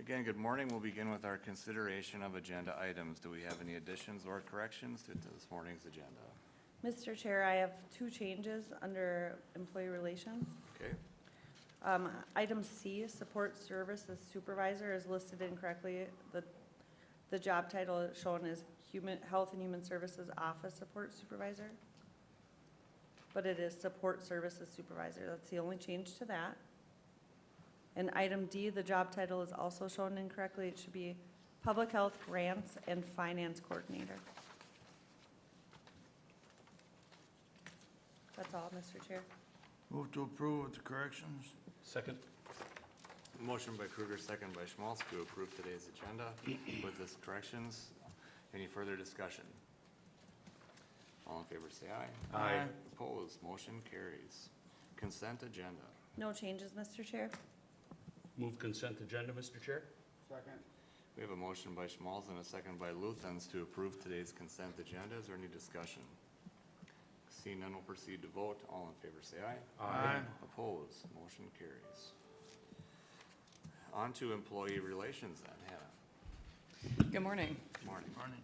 Again, good morning. We'll begin with our consideration of agenda items. Do we have any additions or corrections to this morning's agenda? Mr. Chair, I have two changes under employee relations. Okay, Item C, support services supervisor, is listed incorrectly. The job title shown is Health and Human Services Office Support Supervisor, but it is support services supervisor. That's the only change to that. And item D, the job title is also shown incorrectly. It should be Public Health Grants and Finance Coordinator. That's all, Mr. Chair. Move to approve with the corrections. Second. motion by Kruger, second by Schmaltz to approve today's agenda with this corrections. Any further discussion? All in favor say aye. Aye. Opposed, motion carries. Consent agenda. No changes, Mr. Chair. Move consent agenda, Mr. Chair. Second. We have a motion by Schmaltz and a second by Luthens to approve today's consent agenda. Is there any discussion? Seeing none, we'll proceed to vote. All in favor say aye. Aye. Opposed, motion carries. On to employee relations then, Hannah. Good morning. Morning. Morning.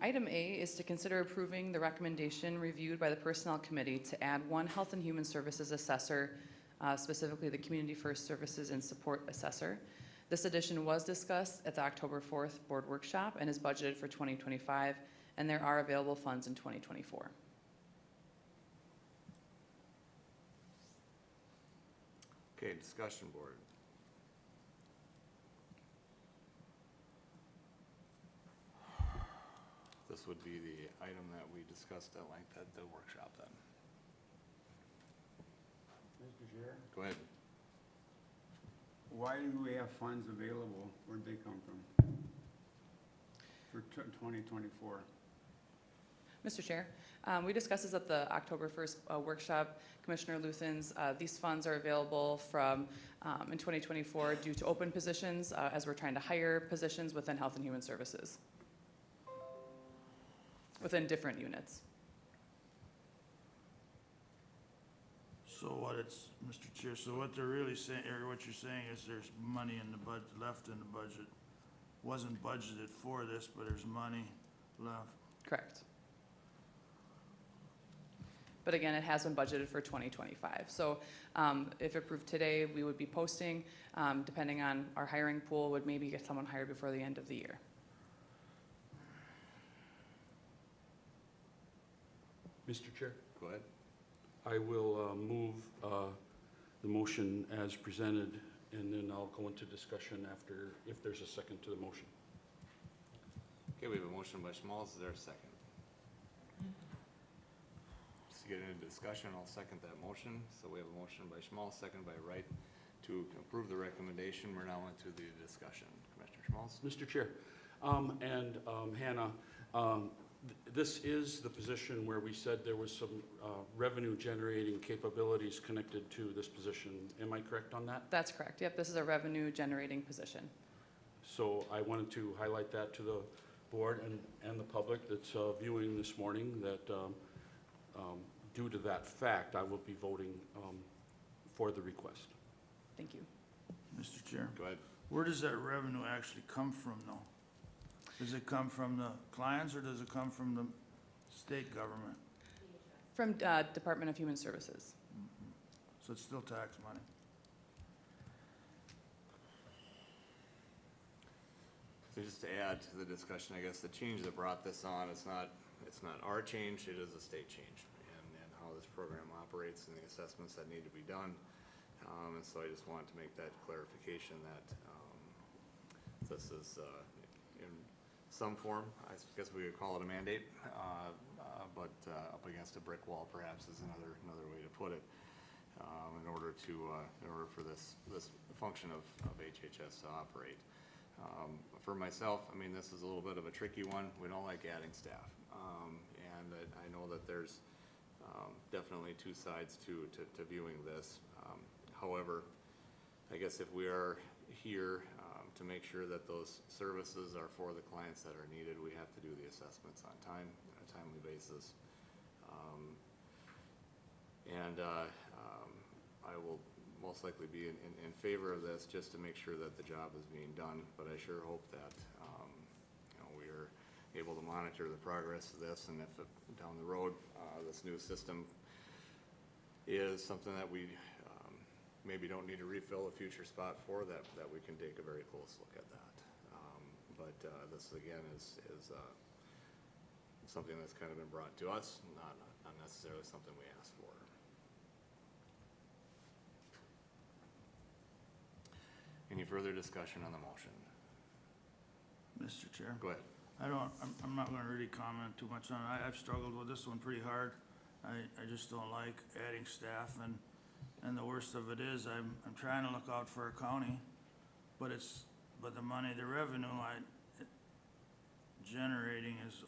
Item A is to consider approving the recommendation reviewed by the Personnel Committee to add one Health and Human Services assessor, specifically the Community First Services and Support Assessor. This addition was discussed at the October 4th board workshop and is budgeted for 2025, and there are available funds in 2024. Okay, discussion board. This would be the item that we discussed at length at the workshop then. Mr. Chair, Go ahead. why do we have funds available? Where'd they come from? For 2024? Mr. Chair, we discussed this at the October 1st workshop. Commissioner Luthens, these funds are available from in 2024 due to open positions as we're trying to hire positions within Health and Human Services, within different units. So what it's, Mr. Chair, so what they're really saying, or what you're saying is there's money in the budget, left in the budget. Wasn't budgeted for this, but there's money left. Correct. But again, it has been budgeted for 2025. So if approved today, we would be posting, depending on our hiring pool, would maybe get someone hired before the end of the year. Mr. Chair, Go ahead. I will move the motion as presented, and then I'll go into discussion after, if there's a second to the motion. Okay, we have a motion by Schmaltz. Is there a second? Just to get into discussion, I'll second that motion. So we have a motion by Schmaltz, second by Wright to approve the recommendation. We're now into the discussion. Commissioner Schmaltz? Mr. Chair, and Hannah, this is the position where we said there was some revenue generating capabilities connected to this position. Am I correct on that? That's correct. Yep, this is a revenue generating position. So I wanted to highlight that to the board and the public that's viewing this morning, that due to that fact, I will be voting for the request. Thank you. Mr. Chair, Go ahead. where does that revenue actually come from though? Does it come from the clients or does it come from the state government? From Department of Human Services. So it's still tax money. So just to add to the discussion, I guess the change that brought this on, it's not our change, it is a state change and how this program operates and the assessments that need to be done. And so I just wanted to make that clarification that this is in some form, I guess we could call it a mandate, but up against a brick wall perhaps is another way to put it. In order for this function of HHS to operate. For myself, I mean, this is a little bit of a tricky one. We don't like adding staff. And I know that there's definitely two sides to viewing this. However, I guess if we are here to make sure that those services are for the clients that are needed, we have to do the assessments on time, on a timely basis. I will most likely be in favor of this, just to make sure that the job is being done, but I sure hope that, you know, we are able to monitor the progress of this, and if down the road, this new system is something that we, maybe don't need to refill a future spot for, that we can take a very close look at that. But this again is something that's kind of been brought to us, not necessarily something we asked for. Any further discussion on the motion? Mr. Chair? Go ahead. I'm not gonna really comment too much on it. I've struggled with this one pretty hard. I just don't like adding staff, and the worst of it is, I'm trying to look out for our county, but the money, the revenue generating is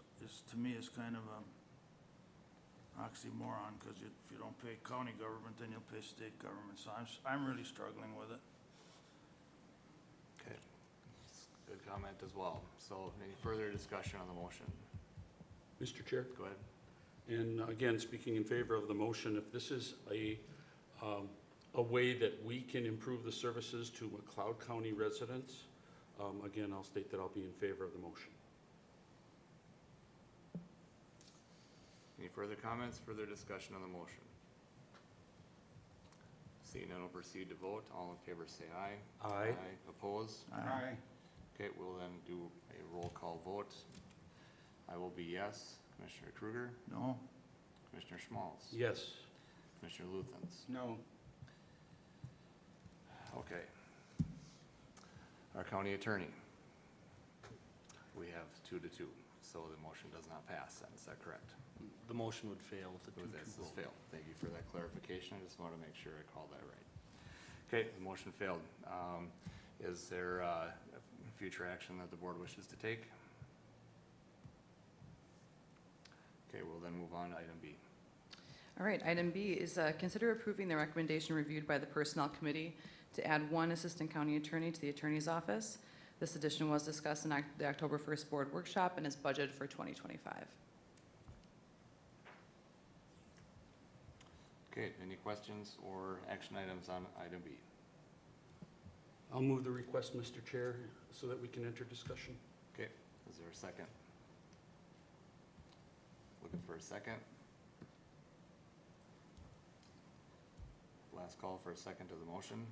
to me is kind of a oxymoron, cause if you don't pay county government, then you'll pay state government, so I'm really struggling with it. Okay. Good comment as well. So any further discussion on the motion? Mr. Chair? Go ahead. And again, speaking in favor of the motion, if this is a way that we can improve the services to McLeod County residents, again, I'll state that I'll be in favor of the motion. Any further comments, further discussion on the motion? Seeing none, we'll proceed to vote. All in favor say aye. Aye. Oppose? Aye. Okay, we'll then do a roll call vote. I will be yes. Commissioner Kruger? No? Commissioner Schmalz? Yes. Commissioner Luthens? No. Okay. Our county attorney? We have 2-2, so the motion does not pass then, is that correct? The motion would fail with the With 2-2 this vote. fail. Thank you for that clarification. I just want to make sure I called that right. Okay, the motion failed. Is there future action that the board wishes to take? Okay, we'll then move on to item B. All right, item B is consider approving the recommendation reviewed by the Personnel Committee to add one Assistant County Attorney to the Attorney's Office. This addition was discussed in the October 1st Board Workshop and is budgeted for 2025. Okay, any questions or action items on item B? I'll move the request, Mr. Chair, so that we can enter discussion. Okay, is there a second? Looking for a second. Last call for a second to the motion.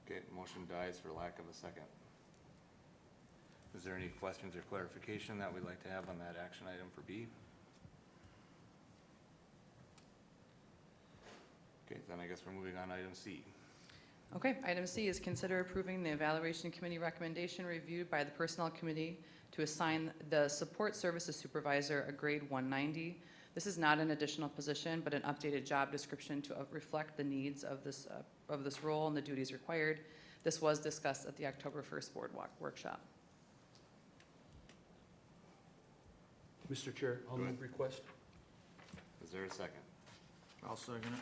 Okay, motion dies for lack of a second. Is there any questions or clarification that we'd like to have on that action item for B? Okay, then I guess we're moving on to item C. Okay, item C is consider approving the Evaluation Committee recommendation reviewed by the Personnel Committee to assign the Support Services Supervisor a grade 190. This is not an additional position, but an updated job description to reflect the needs of this role and the duties required. This was discussed at the October 1st Board Workshop. Mr. Chair, I'll Go ahead. move request. Is there a second? I'll second it.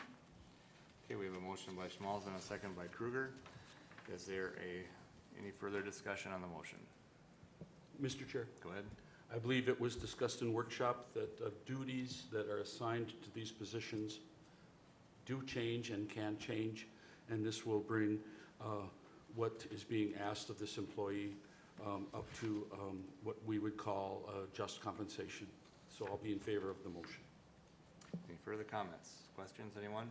Okay, we have a motion by Schmalz and a second by Kruger. Is there any further discussion on the motion? Mr. Chair, Go ahead. I believe it was discussed in workshop that duties that are assigned to these positions do change and can change, and this will bring what is being asked of this employee up to what we would call just compensation. So I'll be in favor of the motion. Any further comments, questions, anyone?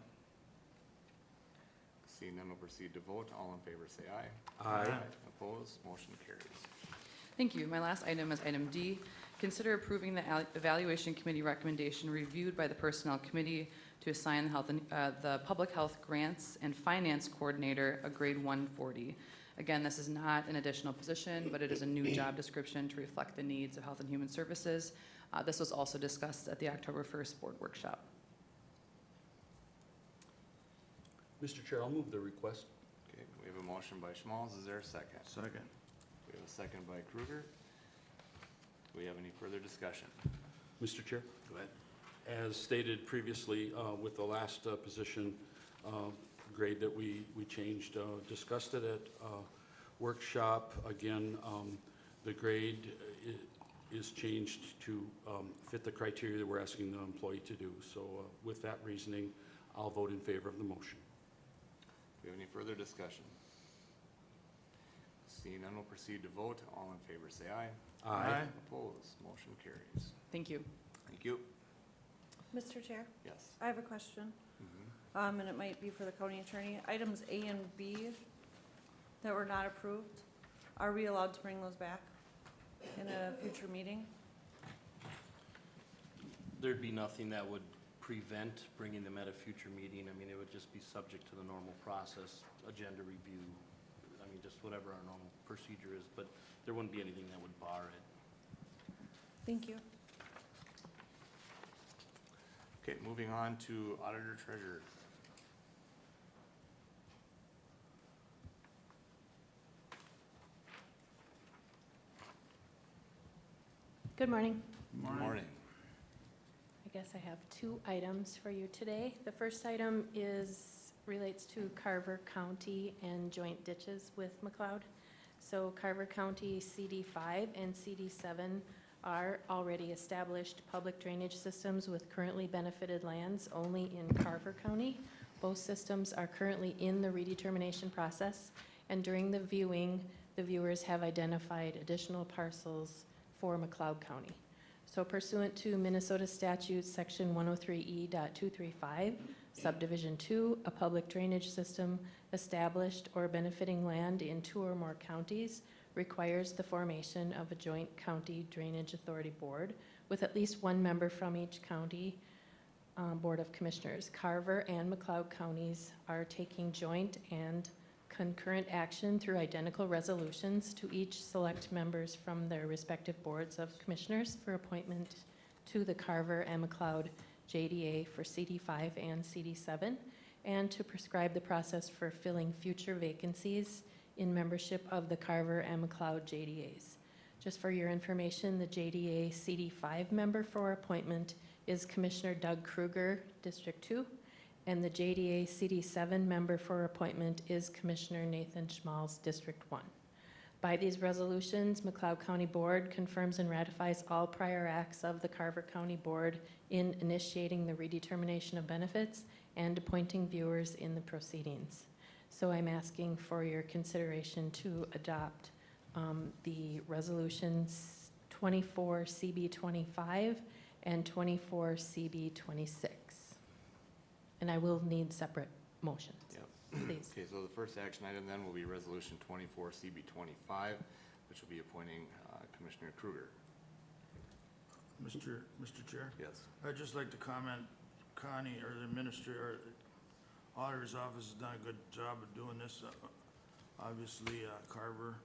Seeing none, we'll proceed to vote. All in favor say aye. Aye. Opposed, motion carries. Thank you. My last item is item D. Consider approving the Evaluation Committee recommendation reviewed by the Personnel Committee to assign the Public Health Grants and Finance Coordinator a grade 140. Again, this is not an additional position, but it is a new job description to reflect the needs of Health and Human Services. This was also discussed at the October 1st Board Workshop. Mr. Chair, I'll move the request. Okay, we have a motion by Schmalz. Is there a second? Second. We have a second by Kruger. Do we have any further discussion? Mr. Chair? Go ahead. As stated previously with the last position grade that we changed, discussed it at workshop. Again, the grade is changed to fit the criteria that we're asking the employee to do. So with that reasoning, I'll vote in favor of the motion. Do we have any further discussion? Seeing none, we'll proceed to vote. All in favor, say aye. Aye. Opposed, motion carries. Thank you. Thank you. Mr. Chair, Yes. I have a question, Mhm. and it might be for the county attorney. Items A and B that were not approved, are we allowed to bring those back in a future meeting? There'd be nothing that would prevent bringing them at a future meeting. I mean, it would just be subject to the normal process, agenda review. I mean, just whatever our normal procedure is, but there wouldn't be anything that would bar it. Thank you. Okay, moving on to auditor treasurer. Good morning. Good morning. I guess I have two items for you today. The first item relates to Carver County and joint ditches with McLeod. So Carver County CD5 and CD7 are already established public drainage systems with currently benefited lands only in Carver County. Both systems are currently in the redetermination process, and during the viewing, the viewers have identified additional parcels for McLeod County. So pursuant to Minnesota statute section 103E.235, subdivision 2, a public drainage system established or benefiting land in 2 or more counties requires the formation of a joint county drainage authority board with at least one member from each county board of commissioners. Carver and McLeod counties are taking joint and concurrent action through identical resolutions to each select members from their respective boards of commissioners for appointment to the Carver and McLeod JDA for CD5 and CD7, and to prescribe the process for filling future vacancies in membership of the Carver and McLeod JDAs. Just for your information, the JDA CD5 member for appointment is Commissioner Doug Kruger, District 2, and the JDA CD7 member for appointment is Commissioner Nathan Schmalz, District 1. By these resolutions, McLeod County Board confirms and ratifies all prior acts of the Carver County Board in initiating the redetermination of benefits and appointing viewers in the proceedings. So I'm asking for your consideration to adopt the resolutions 24 CB 25 and 24 CB 26. And I will need separate motions, Yep. please. Okay, so the first action item then will be resolution 24 CB 25, which will be appointing Commissioner Kruger. Mr. Chair, Yes. I'd just like to comment, Connie, or the administrator, or the auditor's office has done a good job of doing this. Obviously, Carver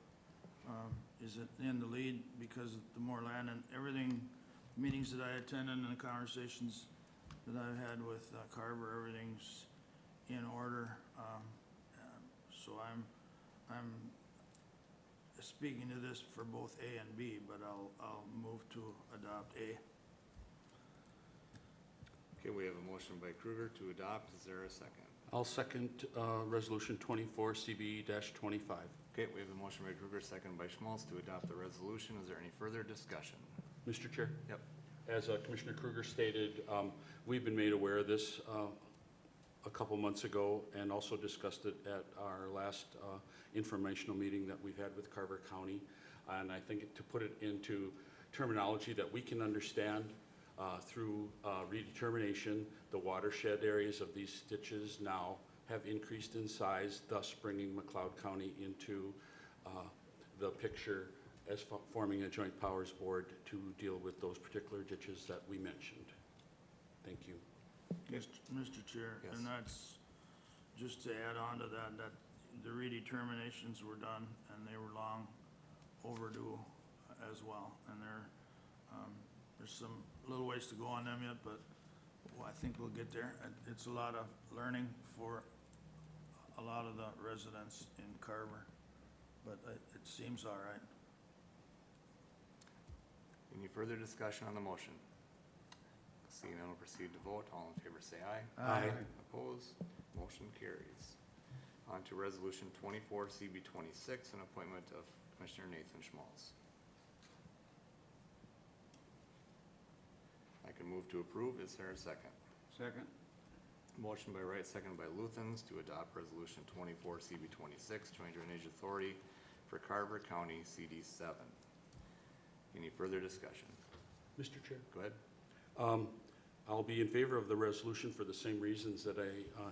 is in the lead because of the more land and everything, meetings that I attended and the conversations that I've had with Carver, everything's in order. So I'm speaking to this for both A and B, but I'll move to adopt A. Okay, we have a motion by Kruger to adopt. Is there a second? I'll second resolution 24 CB-25. Okay, we have a motion by Kruger, second by Schmalz to adopt the resolution. Is there any further discussion? Mr. Chair? Yep. As Commissioner Kruger stated, we've been made aware of this a couple months ago and also discussed it at our last informational meeting that we've had with Carver County. And I think to put it into terminology that we can understand through redetermination, the watershed areas of these ditches now have increased in size, thus bringing McLeod County into the picture as forming a joint powers board to deal with those particular ditches that we mentioned. Thank you. Mr. Chair, Yes. and that's, just to add on to that, that the redeterminations were done and they were long overdue as well. And there's some little ways to go on them yet, but I think we'll get there. It's a lot of learning for a lot of the residents in Carver, but it seems all right. Any further discussion on the motion? Seeing none, we'll proceed to vote. All in favor say aye. Aye. Opposed? Motion carries. On to resolution 24 CB 26, an appointment of Commissioner Nathan Schmalz. move to approve. Is there a second? Second? Motion by Wright, second by Luthens to adopt resolution 24 CB 26, Joint Drainage Authority for Carver County CD 7. Any further discussion? Mr. Chair. Go ahead. I'll be in favor of the resolution for the same reasons that I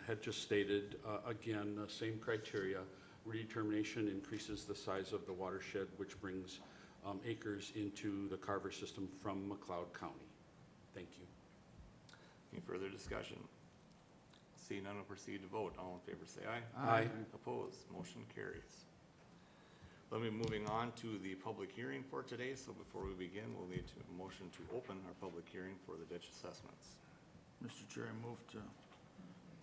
had just stated. Again, same criteria. Redetermination increases the size of the watershed, which brings acres into the Carver system from McLeod County. Thank you. Any further discussion? Seeing none, will proceed to vote. All in favor say aye. Aye. Opposed, motion carries. Let me moving on to the public hearing for today. So before we begin, we'll need a motion to open our public hearing for the ditch assessments. Mr. Chair, I move to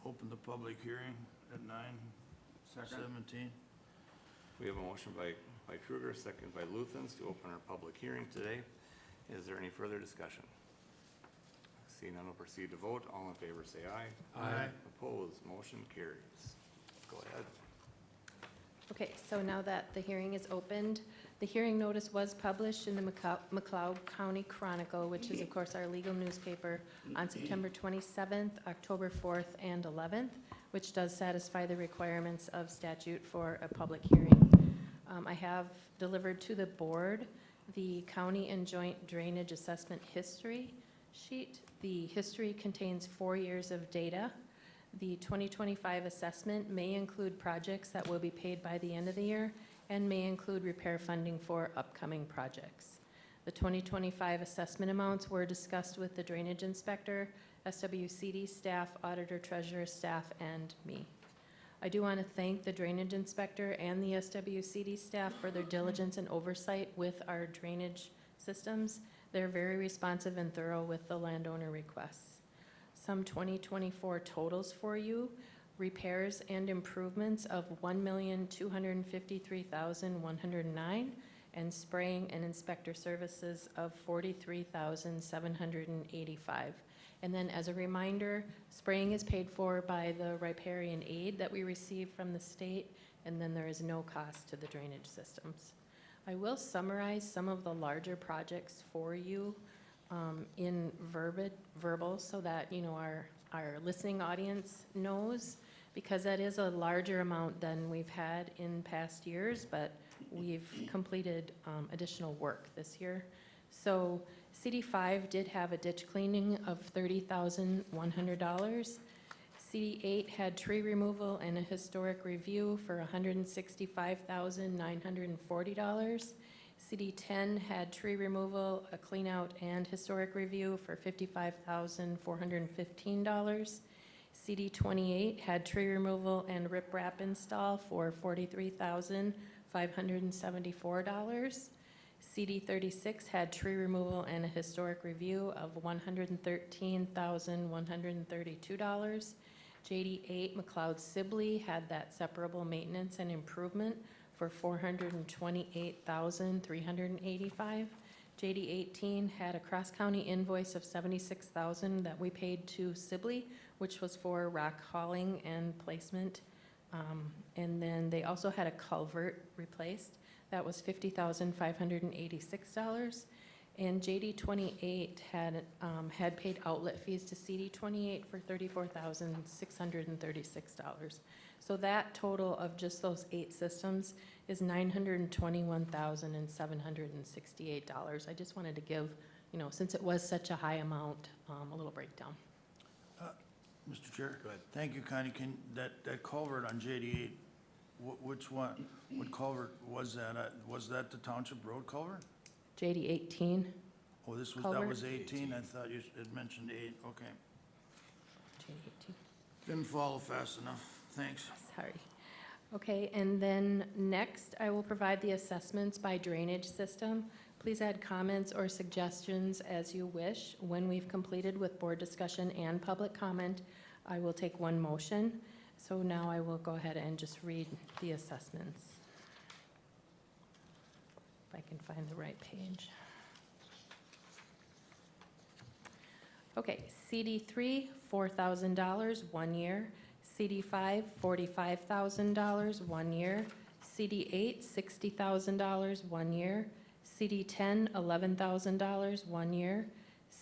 open the public hearing at 9:17. We have a motion by Kruger, second by Luthens to open our public hearing today. Is there any further discussion? Seeing none, will proceed to vote. All in favor say aye. Aye. Opposed, motion carries. Go ahead. Okay, so now that the hearing is opened, the hearing notice was published in the McLeod County Chronicle, which is of course our legal newspaper, on September 27th, October 4th, and 11th, which does satisfy the requirements of statute for a public hearing. I have delivered to the board the county and joint drainage assessment history sheet. The history contains 4 years of data. The 2025 assessment may include projects that will be paid by the end of the year and may include repair funding for upcoming projects. The 2025 assessment amounts were discussed with the drainage inspector, SWCD staff, auditor, treasurer staff, and me. I do want to thank the drainage inspector and the SWCD staff for their diligence and oversight with our drainage systems. They're very responsive and thorough with the landowner requests. Some 2024 totals for you: repairs and improvements of $1,253,109, and spraying and inspector services of $43,785. And then as a reminder, spraying is paid for by the riparian aid that we receive from the state, and then there is no cost to the drainage systems. I will summarize some of the larger projects for you in verbal, so that our listening audience knows, because that is a larger amount than we've had in past years, but we've completed additional work this year. So CD5 did have a ditch cleaning of $30,100. CD8 had tree removal and a historic review for $165,940. CD10 had tree removal, a clean out, and historic review for $55,415. CD28 had tree removal and riprap install for $43,574. CD36 had tree removal and a historic review of $113,132. JD8 McLeod Sibley had that separable maintenance and improvement for $428,385. JD18 had a cross-county invoice of $76,000 that we paid to Sibley, which was for rock hauling and placement. And then they also had a culvert replaced. That was $50,586. And JD28 had paid outlet fees to CD28 for $34,636. So that total of just those 8 systems is $921,768. I just wanted to give, since it was such a high amount, a little breakdown. Mr. Chair? Go ahead. Thank you, Connie. That culvert on JD8, which one, what culvert was that? Was that the township road culvert? JD18. Oh, that Culvert? was 18? I thought you had mentioned 8, okay. JD18. Didn't follow fast enough, thanks. Sorry. Okay, and then next, I will provide the assessments by drainage system. Please add comments or suggestions as you wish. When we've completed with board discussion and public comment, I will take one motion. So now I will go ahead and just read the assessments. If I can find the right page. Okay, CD3, $4,000, 1 year. CD5, $45,000, 1 year. CD8, $60,000, 1 year. CD10, $11,000, 1 year.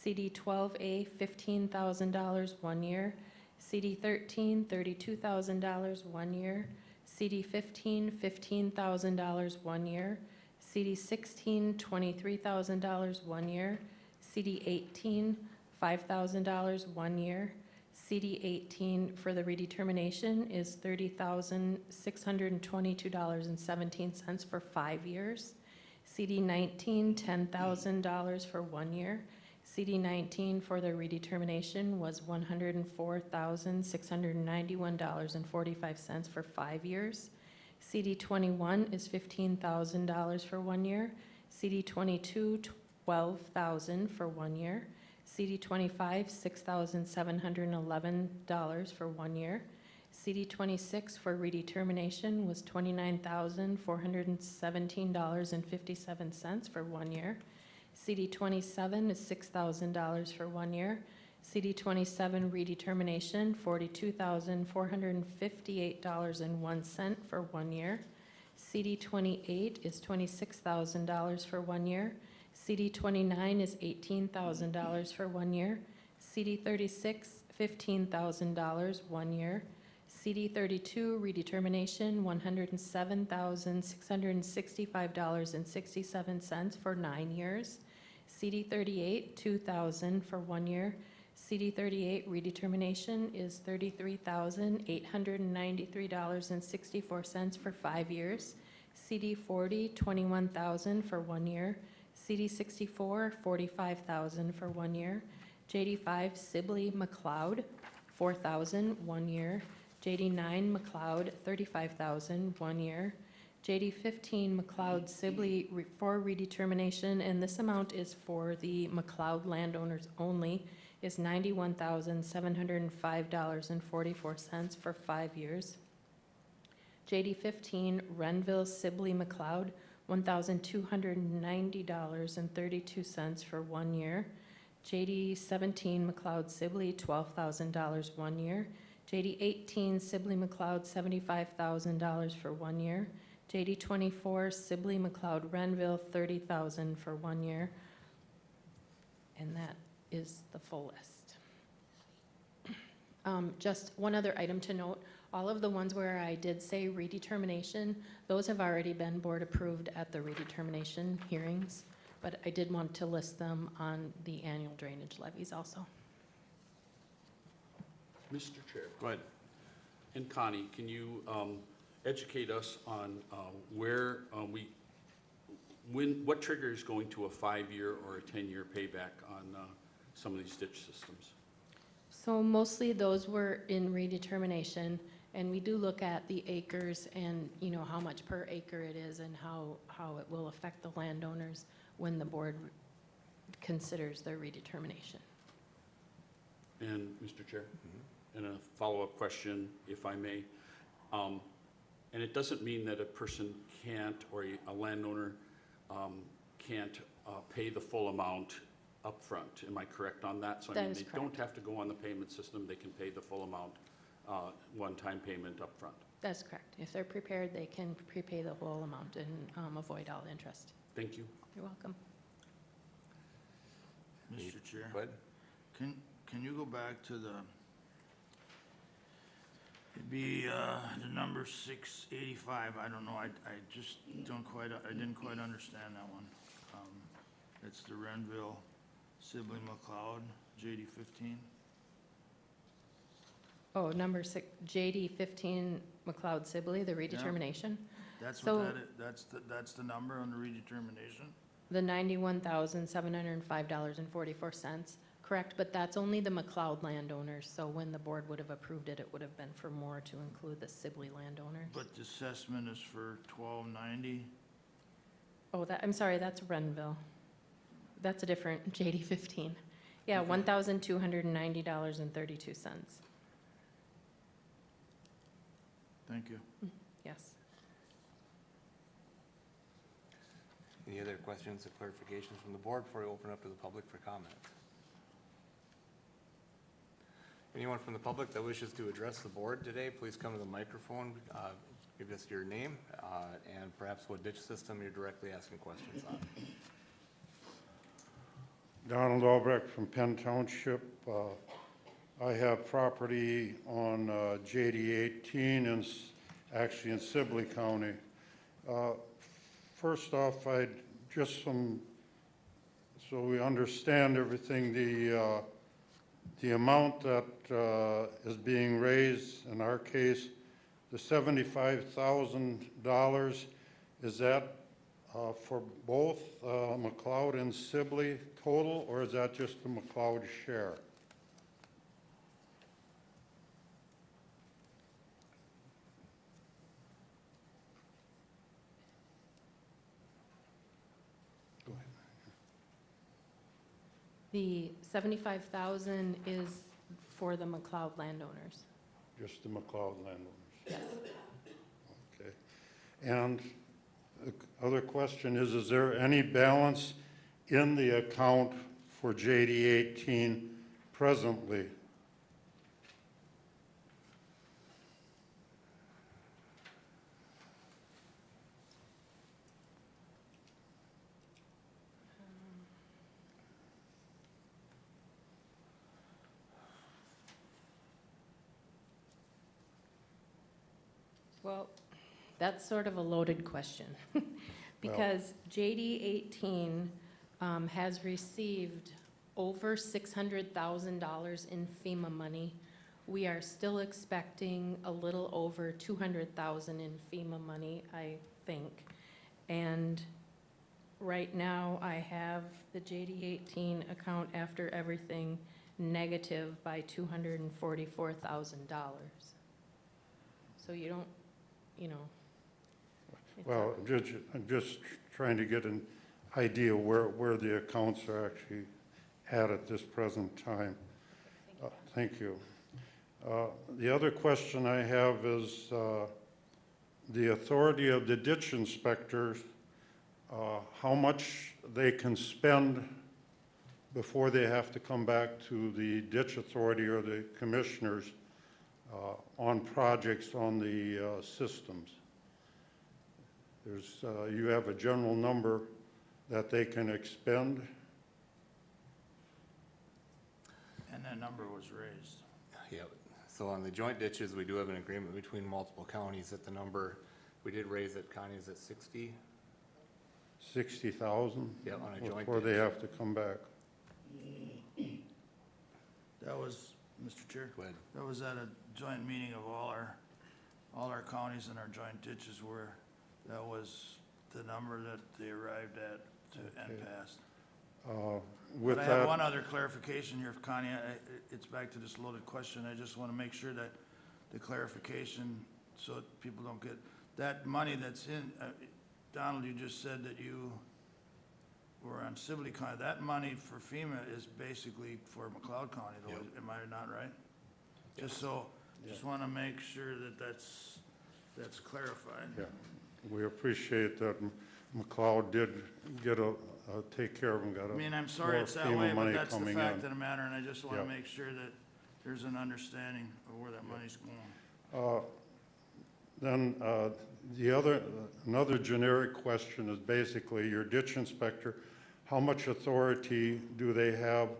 CD 12A, $15,000, 1 year. CD 13, $32,000, 1 year. CD 15, $15,000, 1 year. CD 16, $23,000, 1 year. CD 18, $5,000, 1 year. CD 18 for the redetermination is $30,622.17 for 5 years. CD 19, $10,000 for 1 year. CD 19 for the redetermination was $104,691.45 for 5 years. CD 21 is $15,000 for 1 year. CD 22, $12,000 for 1 year. CD 25, $6,711 for 1 year. CD 26 for redetermination was $29,417.57 for 1 year. CD 27 is $6,000 for 1 year. CD 27 redetermination, $42,458.01 for 1 year. CD 28 is $26,000 for 1 year. CD 29 is $18,000 for 1 year. CD 36, $15,000, 1 year. CD 32 redetermination, $107,665.67 for 9 years. CD 38, $2,000 for 1 year. CD 38 redetermination is $33,893.64 for 5 years. CD 40, $21,000 for 1 year. CD 64, $45,000 for 1 year. JD 5 Sibley McLeod, $4,000, 1 year. JD 9 McLeod, $35,000, 1 year. JD 15 McLeod Sibley for redetermination, and this amount is for the McLeod landowners only, is $91,705.44 for 5 years. JD 15 Renville Sibley McLeod, $1,290.32 for 1 year. JD 17 McLeod Sibley, $12,000, 1 year. JD 18 Sibley McLeod, $75,000 for 1 year. JD 24 Sibley McLeod Renville, $30,000 for 1 year. And that is the full list. Just one other item to note, all of the ones where I did say redetermination, those have already been board approved at the redetermination hearings, but I did want to list them on the annual drainage levies also. Mr. Chair. Go ahead. And Connie, can you educate us on where what triggers going to a 5-year or a 10-year payback on some of these ditch systems? So mostly those were in redetermination, and we do look at the acres and, you know, how much per acre it is and how it will affect the landowners when the board considers their redetermination. And Mr. Chair, and a follow-up question, if I may. And it doesn't mean that a person can't, or a landowner can't pay the full amount upfront. Am I correct on that? So I That mean, is they correct. don't have to go on the payment system. They can pay the full amount, one-time payment upfront. That's correct. If they're prepared, they can prepay the whole amount and avoid all interest. Thank you. You're welcome. Mr. Chair, Go ahead. can you go back to it'd be, the number 685, I don't know, I just didn't quite understand that one. It's the Renville Sibley McLeod, JD 15. Oh, number 6, JD 15 McLeod Sibley, the redetermination. That's So- what that's the number on the redetermination? The $91,705.44, correct, but that's only the McLeod landowners, so when the board would have approved it, it would have been for more to include the Sibley landowners. But the assessment is for 1290? Oh, I'm sorry, that's Renville. That's a different JD 15. Yeah, Okay. $1,290.32, Thank you. yes. Any other questions or clarifications from the board before we open up to the public for comment? Anyone from the public that wishes to address the board today, please come to the microphone, give us your name, and perhaps what ditch system you're directly asking questions on. Donald Albrecht from Penn Township. I have property on JD 18 and actually in Sibley County. First off, I'd just so we understand everything, the amount that is being raised, in our case, the $75,000, is that for both McLeod and Sibley total, or is that just the McLeod share? Go ahead. The 75,000 is for the McLeod landowners. Just the McLeod landowners? Yes. Okay. And the other question is there any balance in the account for JD 18 presently? Well, that's sort of a loaded question, because JD 18 has received over $600,000 in FEMA money. We are still expecting a little over $200,000 in FEMA money, I think. And right now, I have the JD 18 account after everything negative by $244,000. So you don't, you know. it's Well, I'm just trying to get an idea where the accounts are actually at this present time. Thank you. The other question I have is the authority of the ditch inspectors, how much they can spend before they have to come back to the ditch authority or the commissioners on projects on the systems. There's, you have a general number that they can expend. And that number was raised. Yeah, so on the joint ditches, we do have an agreement between multiple counties that the number, we did raise it, Connie, is it 60? 60,000? Yeah, on a joint Before they ditch. have to come back. That was, Mr. Chair, Go ahead. that was at a joint meeting of all our counties and our joint ditches where that was the number that they arrived at and Okay. passed. With But I have that, one other clarification here, Connie. It's back to this loaded question. I just want to make sure that the clarification, so that people don't get, that money that's in, Donald, you just said that you were on Sibley County. That money for FEMA is basically for McLeod County, though, Yep. am I not right? Just so, just want to make sure that that's clarified. yeah, we appreciate that McLeod did get take care of them, got I mean, a I'm sorry more it's that FEMA way, but money that's the coming fact in. of the matter, and I just want to Yeah. make sure that there's an understanding of where that money's going. Then another generic question is basically your ditch inspector, how much authority do they have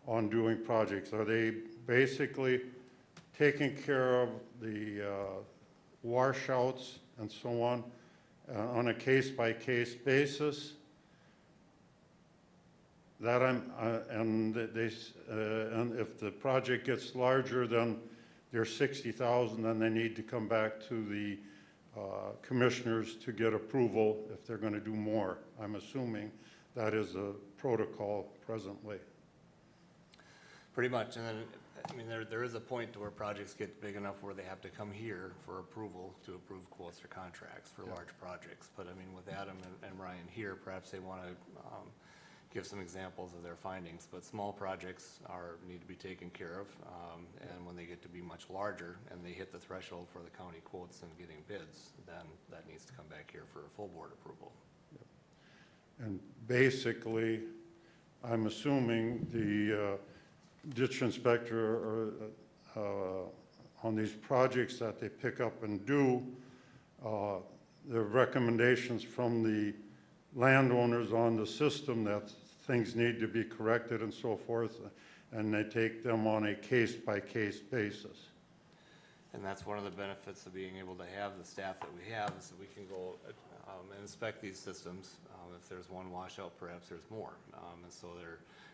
on doing projects? Are they basically taking care of the washouts and so on a case-by-case basis? That and if the project gets larger than their 60,000, then they need to come back to the commissioners to get approval if they're going to do more. I'm assuming that is a protocol presently. Pretty much, and then, I mean, there is a point to where projects get big enough where they have to come here for approval to approve quotes or contracts for large projects. But I mean, with Adam and Ryan here, perhaps they want to give some examples of their findings. But small projects need to be taken care of, and when they get to be much larger and they hit the threshold for the county quotes and getting bids, then that needs to come back here for a full board approval. And basically, I'm assuming the ditch inspector on these projects that they pick up and do, the recommendations from the landowners on the system that things need to be corrected and so forth, and they take them on a case-by-case basis. And that's one of the benefits of being able to have the staff that we have, is that we can go and inspect these systems. If there's one washout, perhaps there's more. And so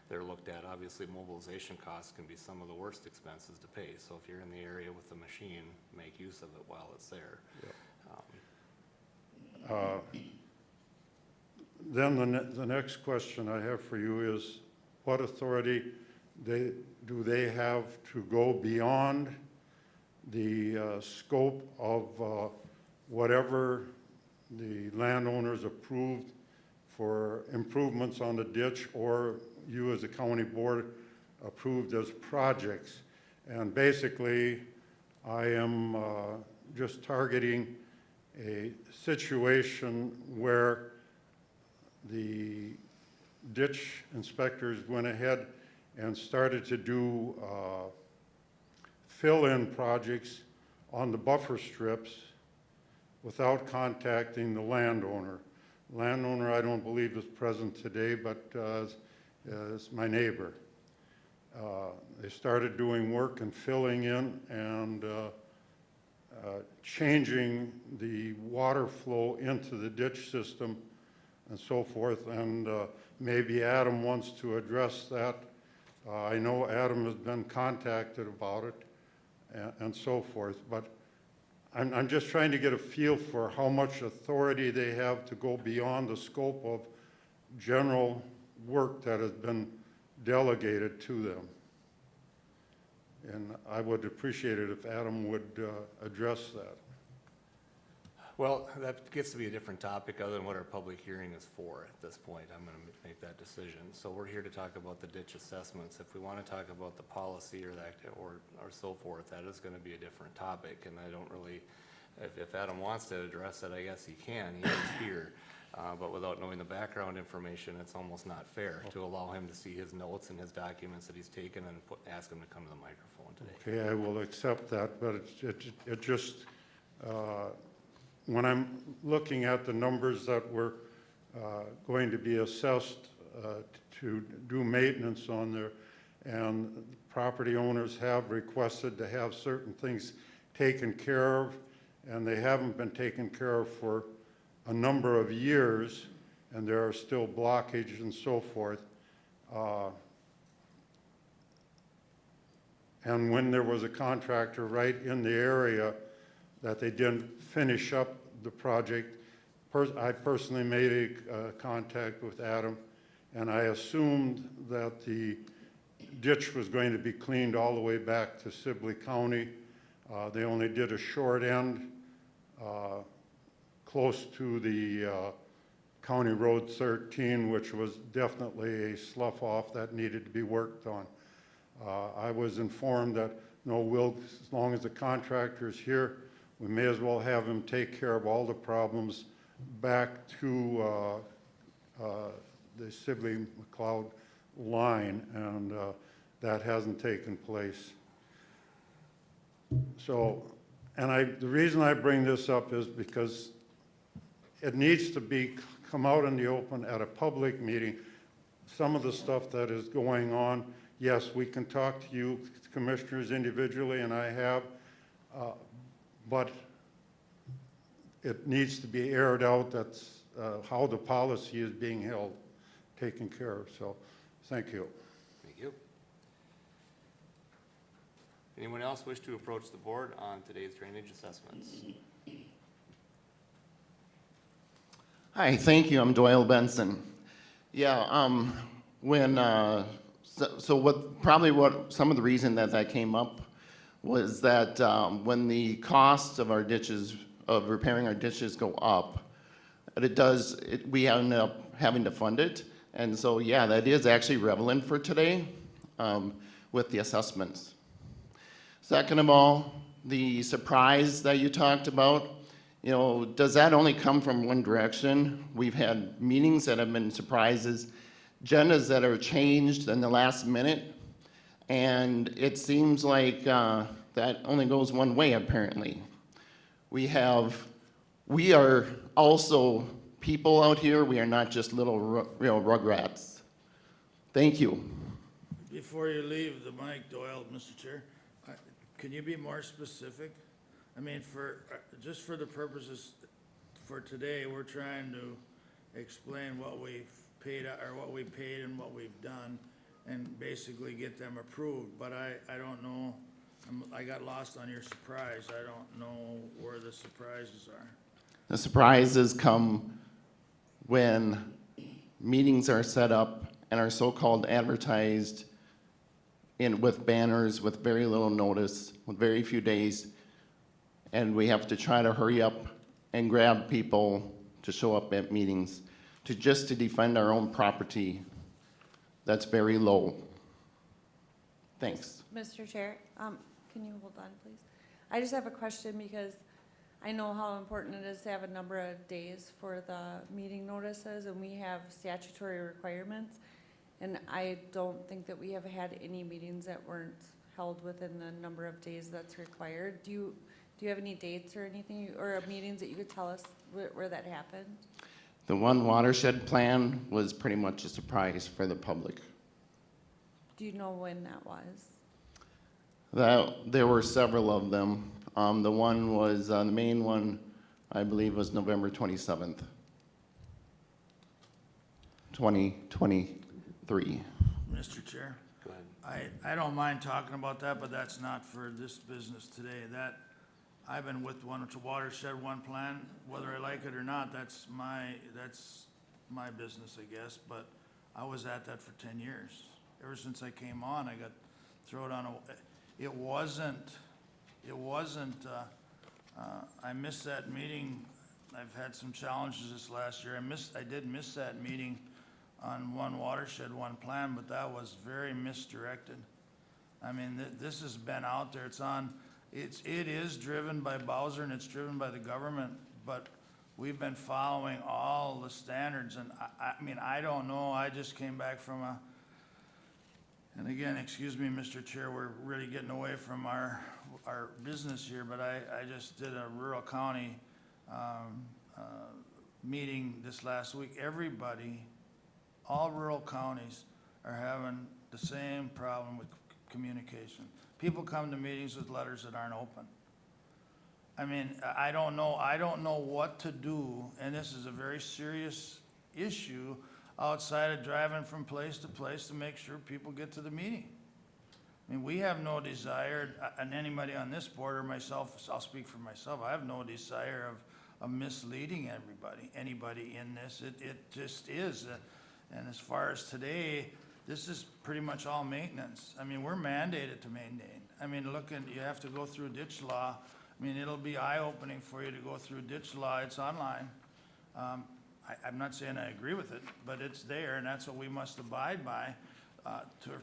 they're looked at. Obviously, mobilization costs can be some of the worst expenses to pay. So if you're in the area with the machine, make use of it while it's there. Then the next question I have for you is, what authority do they have to go beyond the scope of whatever the landowners approved for improvements on the ditch, or you as a county board approved as projects? And basically, I am just targeting a situation where the ditch inspectors went ahead and started to do fill-in projects on the buffer strips without contacting the landowner. Landowner, I don't believe, is present today, but is my neighbor. They started doing work and filling in and changing the water flow into the ditch system and so forth, and maybe Adam wants to address that. I know Adam has been contacted about it and so forth, but I'm just trying to get a feel for how much authority they have to go beyond the scope of general work that has been delegated to them. And I would appreciate it if Adam would address that. Well, that gets to be a different topic other than what our public hearing is for at this point. I'm going to make that decision. So we're here to talk about the ditch assessments. If we want to talk about the policy or that or so forth, that is going to be a different topic. And I don't really, if Adam wants to address it, I guess he can. He is here. But without knowing the background information, it's almost not fair to allow him to see his notes and his documents that he's taken and ask him to come to the microphone today. Okay, I will accept that, but it just, when I'm looking at the numbers that were going to be assessed to do maintenance on there, and property owners have requested to have certain things taken care of, and they haven't been taken care of for a number of years, and there are still blockages and so forth. And when there was a contractor right in the area that they didn't finish up the project, I personally made a contact with Adam, and I assumed that the ditch was going to be cleaned all the way back to Sibley County. They only did a short end close to the County Road 13, which was definitely a slough off that needed to be worked on. I was informed that, no, as long as the contractor is here, we may as well have him take care of all the problems back to the Sibley McLeod line, and that hasn't taken place. So, and the reason I bring this up is because it needs to come out in the open at a public meeting. Some of the stuff that is going on, yes, we can talk to you commissioners individually, and I have, but it needs to be aired out. That's how the policy is being held, taken care of. So, thank you. Thank you. Anyone else wish to approach the board on today's drainage assessments? Hi, thank you. I'm Doyle Benson. Yeah, what some of the reason that came up was that when the cost of our ditches, of repairing our ditches go up, we end up having to fund it. And so, yeah, that is actually relevant for today with the assessments. Second of all, the surprise that you talked about, you know, does that only come from one direction? We've had meetings that have been surprises, agendas that are changed in the last minute, and it seems like that only goes one way, apparently. We are also people out here. We are not just little rugrats. Thank you. Before you leave the mic, Doyle, Mr. Chair, can you be more specific? I mean, just for the purposes, for today, we're trying to explain what we've paid, or what we paid and what we've done, and basically get them approved, but I don't know, I got lost on your surprise. I don't know where the surprises are. The surprises come when meetings are set up and are so-called advertised with banners, with very little notice, with very few days, and we have to try to hurry up and grab people to show up at meetings, just to defend our own property. That's very low. Thanks. Mr. Chair, can you hold on, please? I just have a question because I know how important it is to have a number of days for the meeting notices, and we have statutory requirements. And I don't think that we have had any meetings that weren't held within the number of days that's required. Do you have any dates or anything, or meetings that you could tell us where that happened? The one watershed plan was pretty much a surprise for the public. Do you know when that was? There were several of them. The one was, the main one, I believe, was November 27th, 2023. Mr. Chair? Go ahead. I don't mind talking about that, but that's not for this business today. I've been with Watershed One plan, whether I like it or not, that's my business, I guess, but I was at that for 10 years. Ever since I came on, I got thrown on it wasn't, I missed that meeting. I've had some challenges this last year. I did miss that meeting on One Watershed, One plan, but that was very misdirected. I mean, this has been out there, it is driven by Bowser and it's driven by the government, but we've been following all the standards, and I mean, I don't know, I just came back from and again, excuse me, Mr. Chair, we're really getting away from our business here, but I just did a rural county meeting this last week. Everybody, all rural counties are having the same problem with communication. People come to meetings with letters that aren't open. I mean, I don't know what to do, and this is a very serious issue outside of driving from place to place to make sure people get to the meeting. I mean, we have no desire, and anybody on this board or myself, I'll speak for myself, I have no desire of misleading anybody in this. It just is. And as far as today, this is pretty much all maintenance. I mean, we're mandated to maintain. I mean, you have to go through ditch law. I mean, it'll be eye-opening for you to go through ditch law. It's online. I'm not saying I agree with it, but it's there, and that's what we must abide by.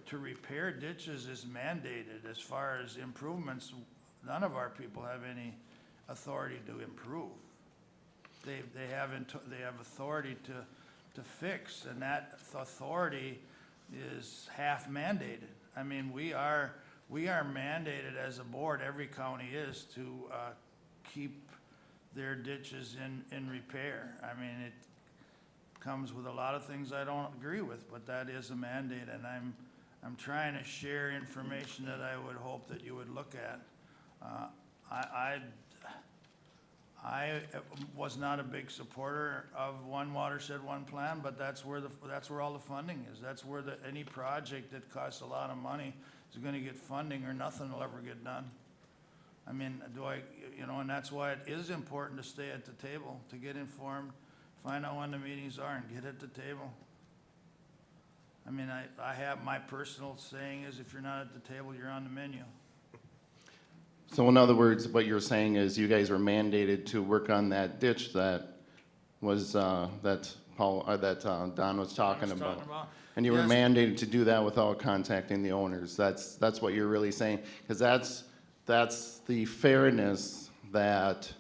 To repair ditches is mandated. As far as improvements, none of our people have any authority to improve. They have authority to fix, and that authority is half mandated. I mean, we are mandated as a board, every county is, to keep their ditches in repair. I mean, it comes with a lot of things I don't agree with, but that is a mandate, and I'm trying to share information that I would hope that you would look at. I was not a big supporter of One Watershed, One plan, but that's where all the funding is. That's where any project that costs a lot of money is gonna get funding, or nothing will ever get done. I mean, and that's why it is important to stay at the table, to get informed, find out when the meetings are, and get at the table. I mean, I have, my personal saying is, if you're not at the table, you're on the menu. So in other words, what you're saying is you guys were mandated to work on that ditch that was, that Don was talking about. And you were Yes. mandated to do that without contacting the owners. That's what you're really saying. Because that's the fairness that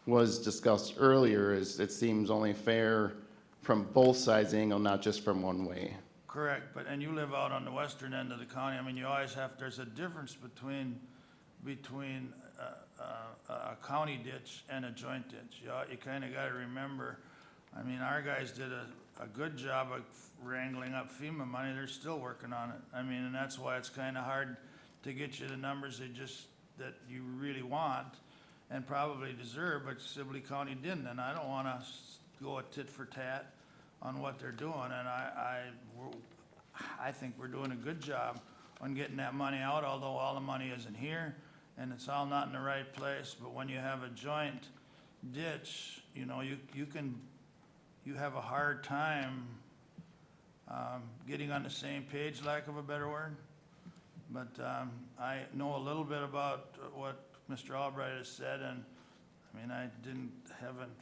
was discussed earlier, is it seems only fair from both sides angle, not just from one way. Correct, and you live out on the western end of the county. I mean, you always there's a difference between a county ditch and a joint ditch. You kind of got to remember, I mean, our guys did a good job of wrangling up FEMA money, they're still working on it. I mean, and that's why it's kinda hard to get you the numbers that you really want and probably deserve, but Sibley County didn't, and I don't wanna go a tit for tat on what they're doing, and I think we're doing a good job on getting that money out, although all the money isn't here, and it's all not in the right place, but when you have a joint ditch, you know, you have a hard time, getting on the same page, lack of a better word. But, I know a little bit about what Mr. Albright has said, and, I mean, I haven't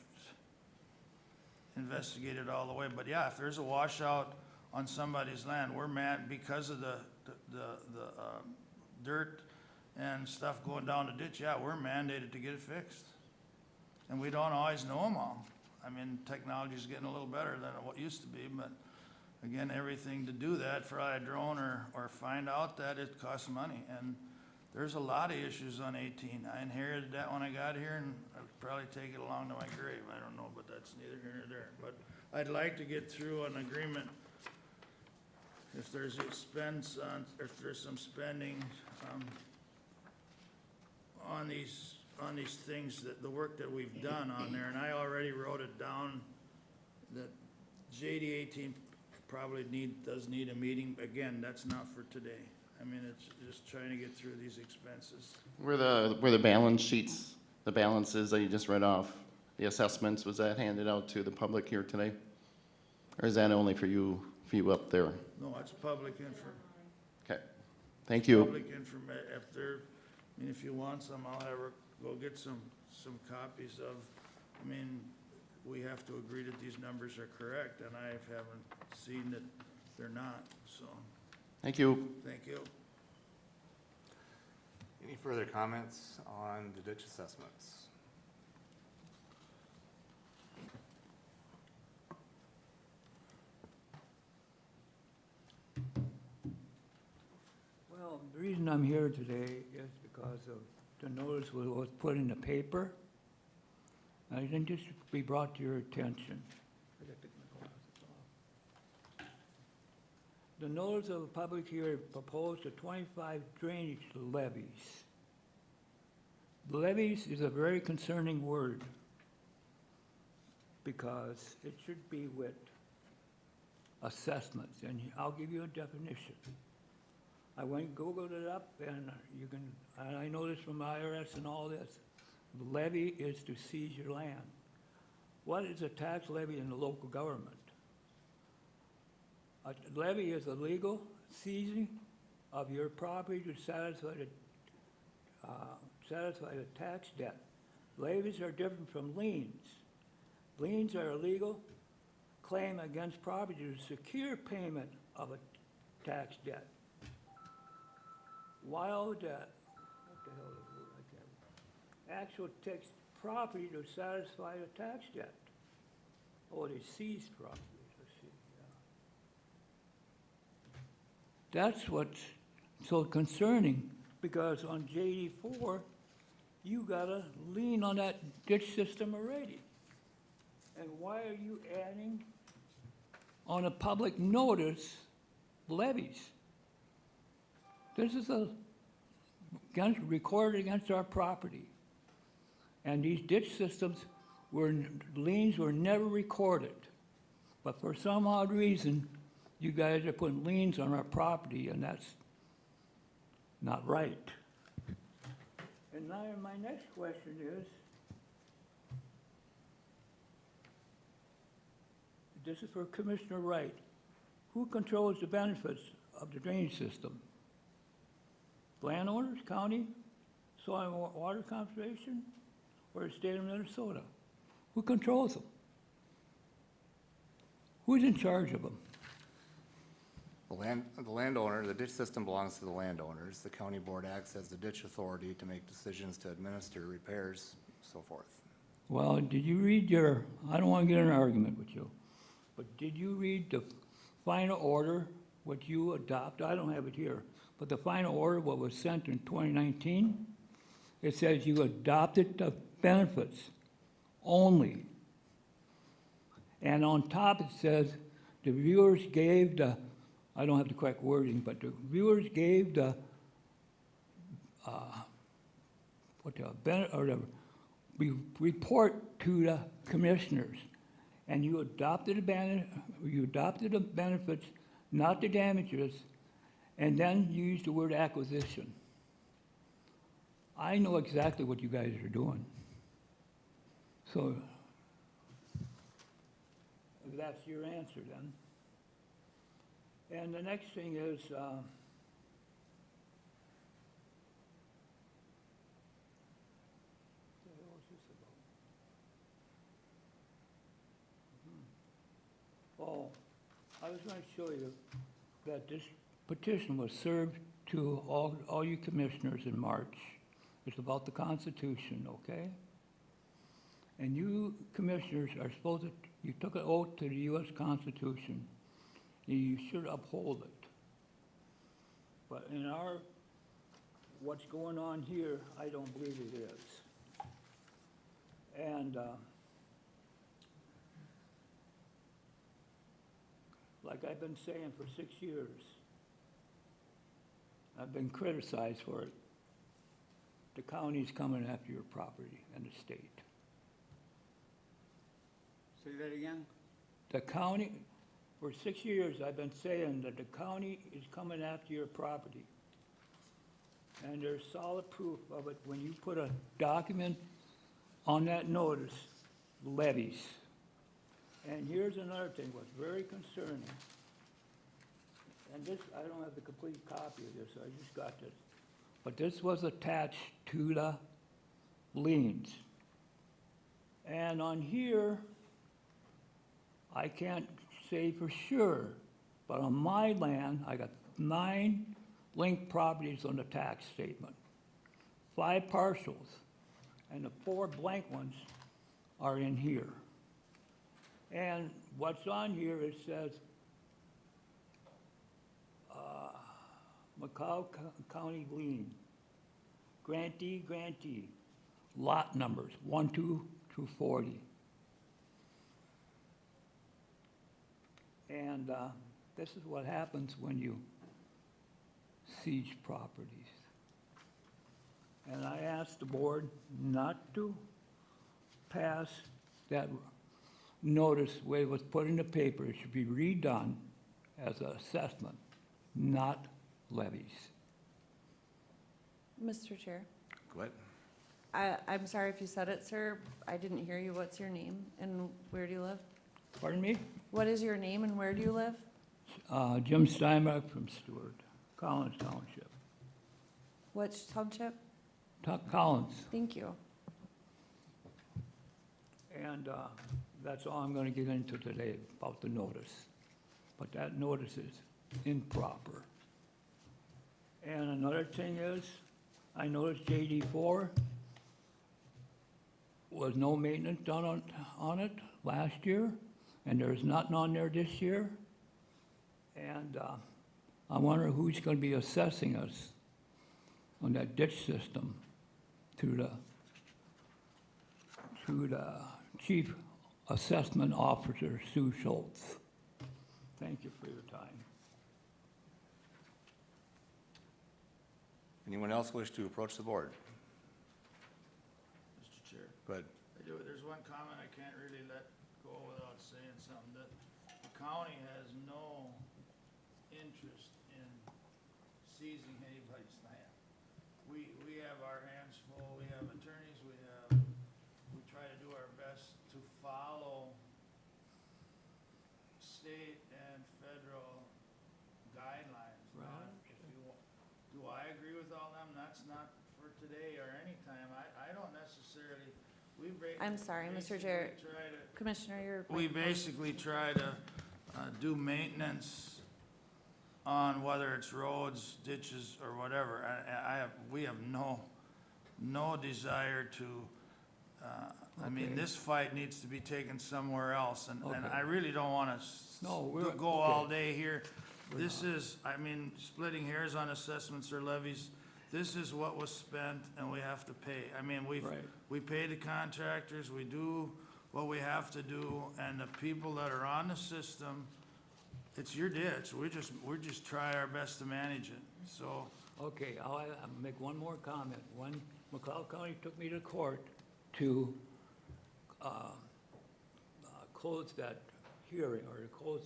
investigated all the way, but yeah, if there's a washout on somebody's land, we're mad because of the dirt and stuff going down the ditch, yeah, we're mandated to get it fixed. And we don't always know them all. I mean, technology's getting a little better than what used to be, but again, everything to do that, fly a drone or find out that it costs money. And there's a lot of issues on 18. I inherited that when I got here, and I'd probably take it along to my grave. I don't know, but that's neither here nor there. But I'd like to get through an agreement if there's expense on, if there's some spending, on these things, that the work that we've done on there, and I already wrote it down, that JD 18 probably does need a meeting. Again, that's not for today. I mean, it's just trying to get through these expenses. Were the balance sheets, the balances that you just read off, the assessments, was that handed out to the public here today? Or is that only for you up there? No, it's public info. Okay, thank you. Public information, if you want some, I'll have her go get some copies of, I mean, we have to agree that these numbers are correct, and I haven't seen that they're not, so, Thank you. thank you. Any further comments on the ditch assessments? Well, the reason I'm here today is because of the notice was put in the paper. I think this should be brought to your attention. I gotta take my glasses off. The notice of a public hearing proposed a 25 drainage levies. Levies is a very concerning word because it should be with assessments, and I'll give you a definition. I went and Googled it up, and and I know this from IRS and all this. The levy is to seize your land. What is a tax levy in the local government? A levy is a legal seizing of your property to satisfy the tax debt. Levies are different from liens. Liens are a legal claim against property to secure payment of a tax debt. While that, what the hell is the word I can't, actual takes property to satisfy the tax debt. Oh, they seized property, let's see, yeah. That's what's so concerning, because on JD 4, you got a lien on that ditch system already. And why are you adding on a public notice levies? This is recorded against our property. And these ditch systems liens were never recorded. But for some odd reason, you guys are putting liens on our property, and that's not right. And now my next question is, this is for Commissioner Wright. Who controls the benefits of the drainage system? Landowners, county, soil and water conservation, or the state of Minnesota? Who controls them? Who's in charge of them? The landowner, the ditch system belongs to the landowners. The county board acts as the ditch authority to make decisions to administer repairs, so forth. Well, did you read I don't want to get in an argument with you, but did you read the final order, what you adopt? I don't have it here. But the final order, what was sent in 2019, it says you adopted the benefits only. And on top it says the viewers gave the, I don't have the correct wording, but the viewers gave the, report to the commissioners, and you adopted the benefits, not the damages, and then you used the word acquisition. I know exactly what you guys are doing. So, if that's your answer then. And the next thing is, oh, I was going to show you that this petition was served to all you commissioners in March. It's about the Constitution, okay? And you commissioners are supposed to, you took an oath to the U.S. Constitution, and you should uphold it. But in what's going on here, I don't believe it is. And like I've been saying for 6 years, I've been criticized for it. The county's coming after your property and the state. Say that again? The county, for 6 years, I've been saying that the county is coming after your property. And there's solid proof of it when you put a document on that notice, levies. And here's another thing, what's very concerning. And this, I don't have the complete copy of this, I just got this. But this was attached to the liens. And on here, I can't say for sure, but on my land, I got 9 linked properties on the tax statement, 5 parcels, and the 4 blank ones are in here. And what's on here, it says, McLeod County lien, grantee, lot numbers, 1, 2 through 40. And this is what happens when you siege properties. And I asked the board not to pass that notice the way it was put in the paper. It should be redone as an assessment, not levies. Mr. Chair, Go ahead. I'm sorry if you said it, sir. I didn't hear you. What's your name and where do you live? Pardon me? What is your name and where do you live? Jim Steinbach from Stewart, Collins Township. Which township? Collins. Thank you. And that's all I'm gonna get into today about the notice. But that notice is improper. And another thing is, I noticed JD4 was no maintenance done on it last year, and there's nothing on there this year. And I wonder who's gonna be assessing us on that ditch system to the Chief Assessment Officer, Sue Schultz. Thank you for your time. Anyone else wish to approach the board? Mr. Chair. Go ahead. I do, there's one comment I can't really let go without saying something, that the county has no interest in seizing anybody's land. We have our hands full, we have attorneys, we try to do our best to follow state and federal guidelines. Right. If you, do I agree with all them? That's not for today or any time. I don't necessarily, I'm sorry, Mr. Jarrett. Commissioner, we basically try to do maintenance on whether it's roads, ditches, or whatever. We have no desire to, I mean, Okay. this fight needs to be taken somewhere else, and Okay. I really don't wanna No, we're- go all okay. day here. We're This not. is, I mean, splitting hairs on assessments or levies, this is what was spent and we have to pay. I mean, Right. we pay the contractors, we do what we have to do, and the people that are on the system it's your ditch. We're just try our best to manage it, so. Okay, I'll make one more comment. When McLeod County took me to court to close that hearing, or to close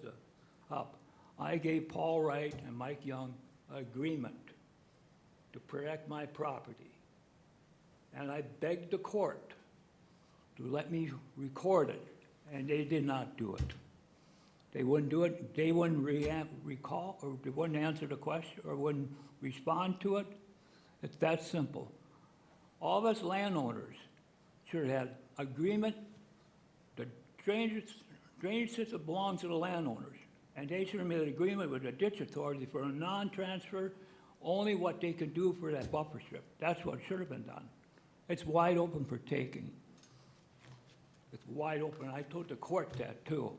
up, I gave Paul Wright and Mike Young agreement to protect my property. And I begged the court to let me record it, and they did not do it. They wouldn't do it, they wouldn't recall, or they wouldn't answer the question, or wouldn't respond to it. It's that simple. All of us landowners should have had agreement. The drainage system belongs to the landowners, and they should have made an agreement with the ditch authority for a non-transfer, only what they could do for that buffer strip. That's what should have been done. It's wide open for taking. It's wide open. I told the court that too.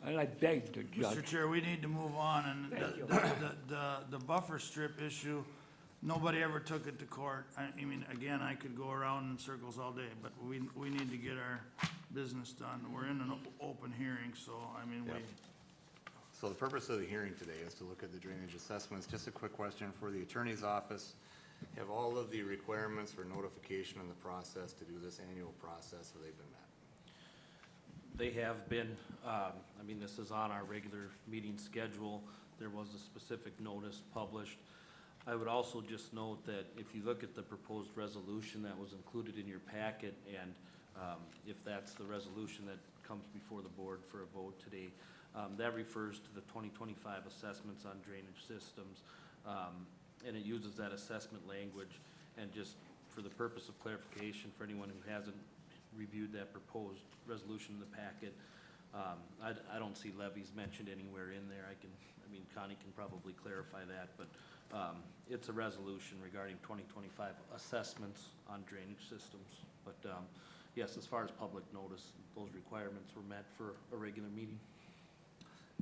And I begged the judge. Mr. Chair, we need to move on, and Thank you. the buffer strip issue, nobody ever took it to court. I mean, again, I could go around in circles all day, but we need to get our business done. We're in an open hearing, so, I mean, Yep. So the purpose of the hearing today is to look at the drainage assessments. Just a quick question for the attorney's office. Have all of the requirements for notification in the process to do this annual process, have they been met? They have been, I mean, this is on our regular meeting schedule. There was a specific notice published. I would also just note that if you look at the proposed resolution that was included in your packet, and if that's the resolution that comes before the board for a vote today, that refers to the 2025 assessments on drainage systems, and it uses that assessment language. And just for the purpose of clarification, for anyone who hasn't reviewed that proposed resolution in the packet, I don't see levies mentioned anywhere in there. I mean, Connie can probably clarify that, but it's a resolution regarding 2025 assessments on drainage systems. But yes, as far as public notice, those requirements were met for a regular meeting.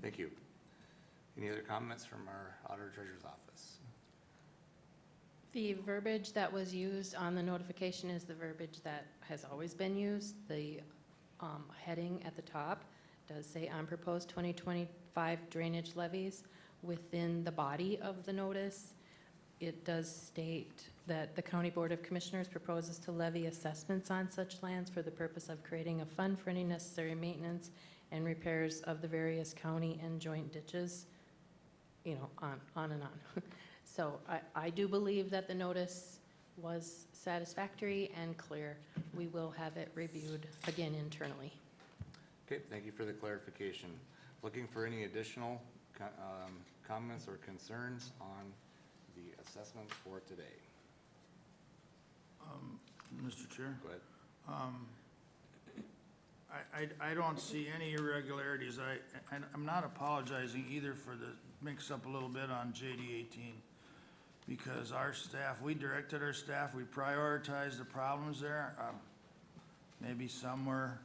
Thank you. Any other comments from our auditor treasurer's office? The verbiage that was used on the notification is the verbiage that has always been used. The heading at the top does say on proposed 2025 drainage levies. Within the body of the notice, it does state that the County Board of Commissioners proposes to levy assessments on such lands for the purpose of creating a fund for any necessary maintenance and repairs of the various county and joint ditches, you know, on and on. So I do believe that the notice was satisfactory and clear. We will have it reviewed again internally. Okay, thank you for the clarification. Looking for any additional comments or concerns on the assessments for today? Mr. Chair? Go ahead. I don't see any irregularities. I'm not apologizing either for the mix-up a little bit on JD 18, because our staff, we directed our staff, we prioritized the problems there. Maybe some were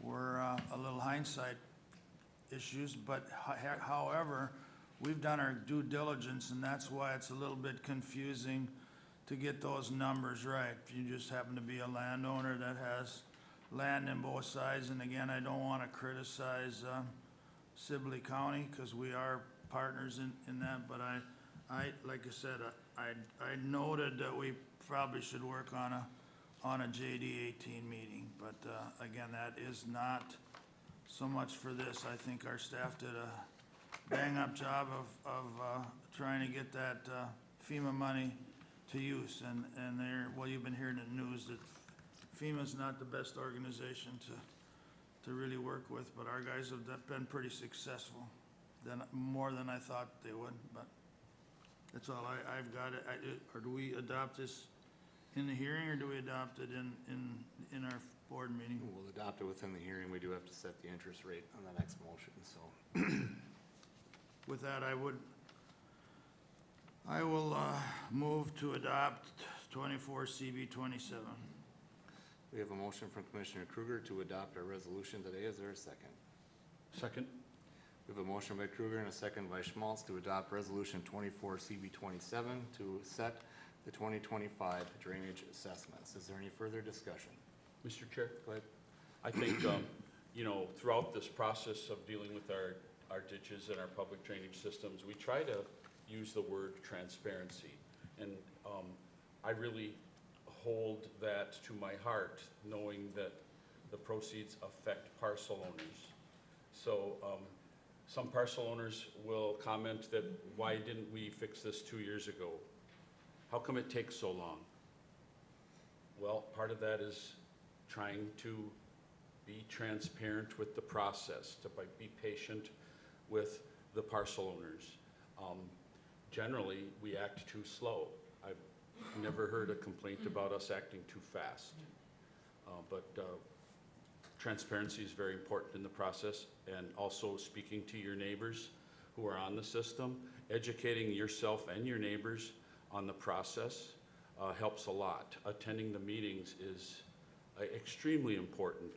a little hindsight issues, but however, we've done our due diligence, and that's why it's a little bit confusing to get those numbers right. If you just happen to be a landowner that has land in both sides, and again, I don't want to criticize Sibley County, because we are partners in that, but I like I said, I noted that we probably should work on a JD 18 meeting, but again, that is not so much for this. I think our staff did a bang-up job of trying to get that FEMA money to use, and well, you've been hearing in the news that FEMA's not the best organization to really work with, but our guys have been pretty successful, more than I thought they would, but that's all I've got. Or do we adopt this in the hearing, or do we adopt it in our board meeting? We'll adopt it within the hearing. We do have to set the interest rate on the next motion, so. With that, I will move to adopt 24 CB 27. We have a motion from Commissioner Kruger to adopt our resolution today. Is there a second? Second? We have a motion by Kruger and a second by Schmaltz to adopt resolution 24 CB 27 to set the 2025 drainage assessments. Is there any further discussion? Mr. Chair? Go ahead. I think, you know, throughout this process of dealing with our our ditches and our public drainage systems, we try to use the word transparency. And I really hold that to my heart, knowing that the proceeds affect parcel owners. So some parcel owners will comment that, why didn't we fix this 2 years ago? How come it takes so long? Well, part of that is trying to be transparent with the process, to be patient with the parcel owners. Generally, we act too slow. I've never heard a complaint about us acting too fast. But transparency is very important in the process, and also speaking to your neighbors who are on the system, educating yourself and your neighbors on the process helps a lot. Attending the meetings is extremely important,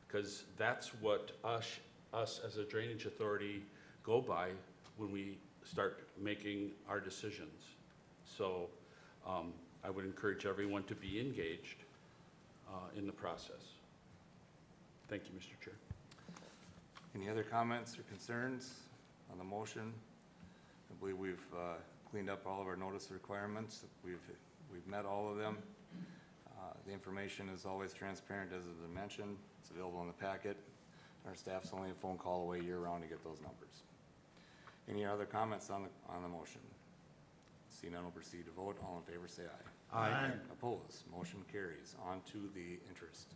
because that's what us as a drainage authority go by when we start making our decisions. So I would encourage everyone to be engaged in the process. Thank you, Mr. Chair. Any other comments or concerns on the motion? I believe we've cleaned up all of our notice requirements. We've met all of them. The information is always transparent, as has been mentioned. It's available in the packet. Our staff's only a phone call away year-round to get those numbers. Any other comments on the motion? See none, we'll proceed to vote. All in favor, say aye. Aye. Opposed? Motion carries. On to the interest.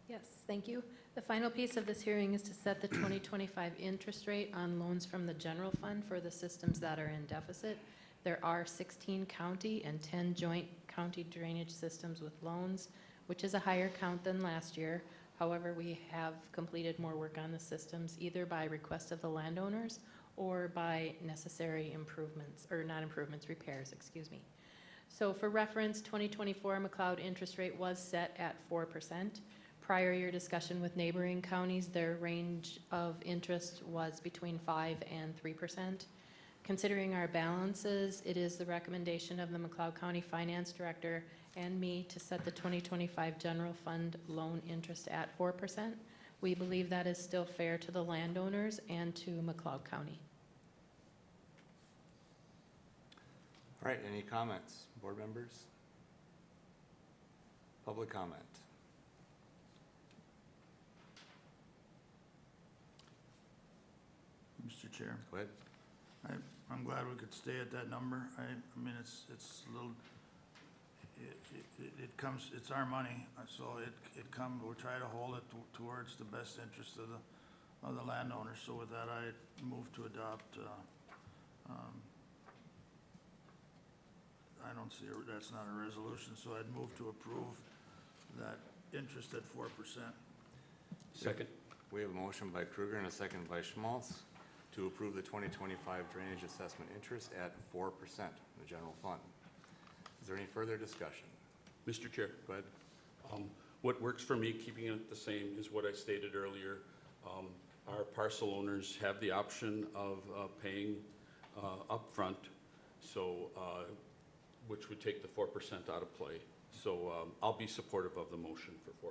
Yes, thank you. The final piece of this hearing is to set the 2025 interest rate on loans from the general fund for the systems that are in deficit. There are 16 county and 10 joint county drainage systems with loans, which is a higher count than last year. However, we have completed more work on the systems, either by request of the landowners or by necessary improvements, or not improvements, repairs, excuse me. So for reference, 2024 McLeod interest rate was set at 4%. Prior year discussion with neighboring counties, their range of interest was between 5 and 3%. Considering our balances, it is the recommendation of the McLeod County Finance Director and me to set the 2025 general fund loan interest at 4%. We believe that is still fair to the landowners and to McLeod County. All right, any comments, board members? Public comment? Mr. Chair, Go ahead. I'm glad we could stay at that number. I mean, it's a little, it comes, it's our money, so it comes, we'll try to hold it towards the best interest of the landowners. So with that, I move to adopt, I don't see, that's not a resolution, so I'd move to approve that interest at 4%. Second. We have a motion by Kruger and a second by Schmaltz to approve the 2025 drainage assessment interest at 4% in the general fund. Is there any further discussion? Mr. Chair. Go ahead. What works for me, keeping it the same, is what I stated earlier. Our parcel owners have the option of paying upfront, so which would take the 4% out of play. So I'll be supportive of the motion for 4%.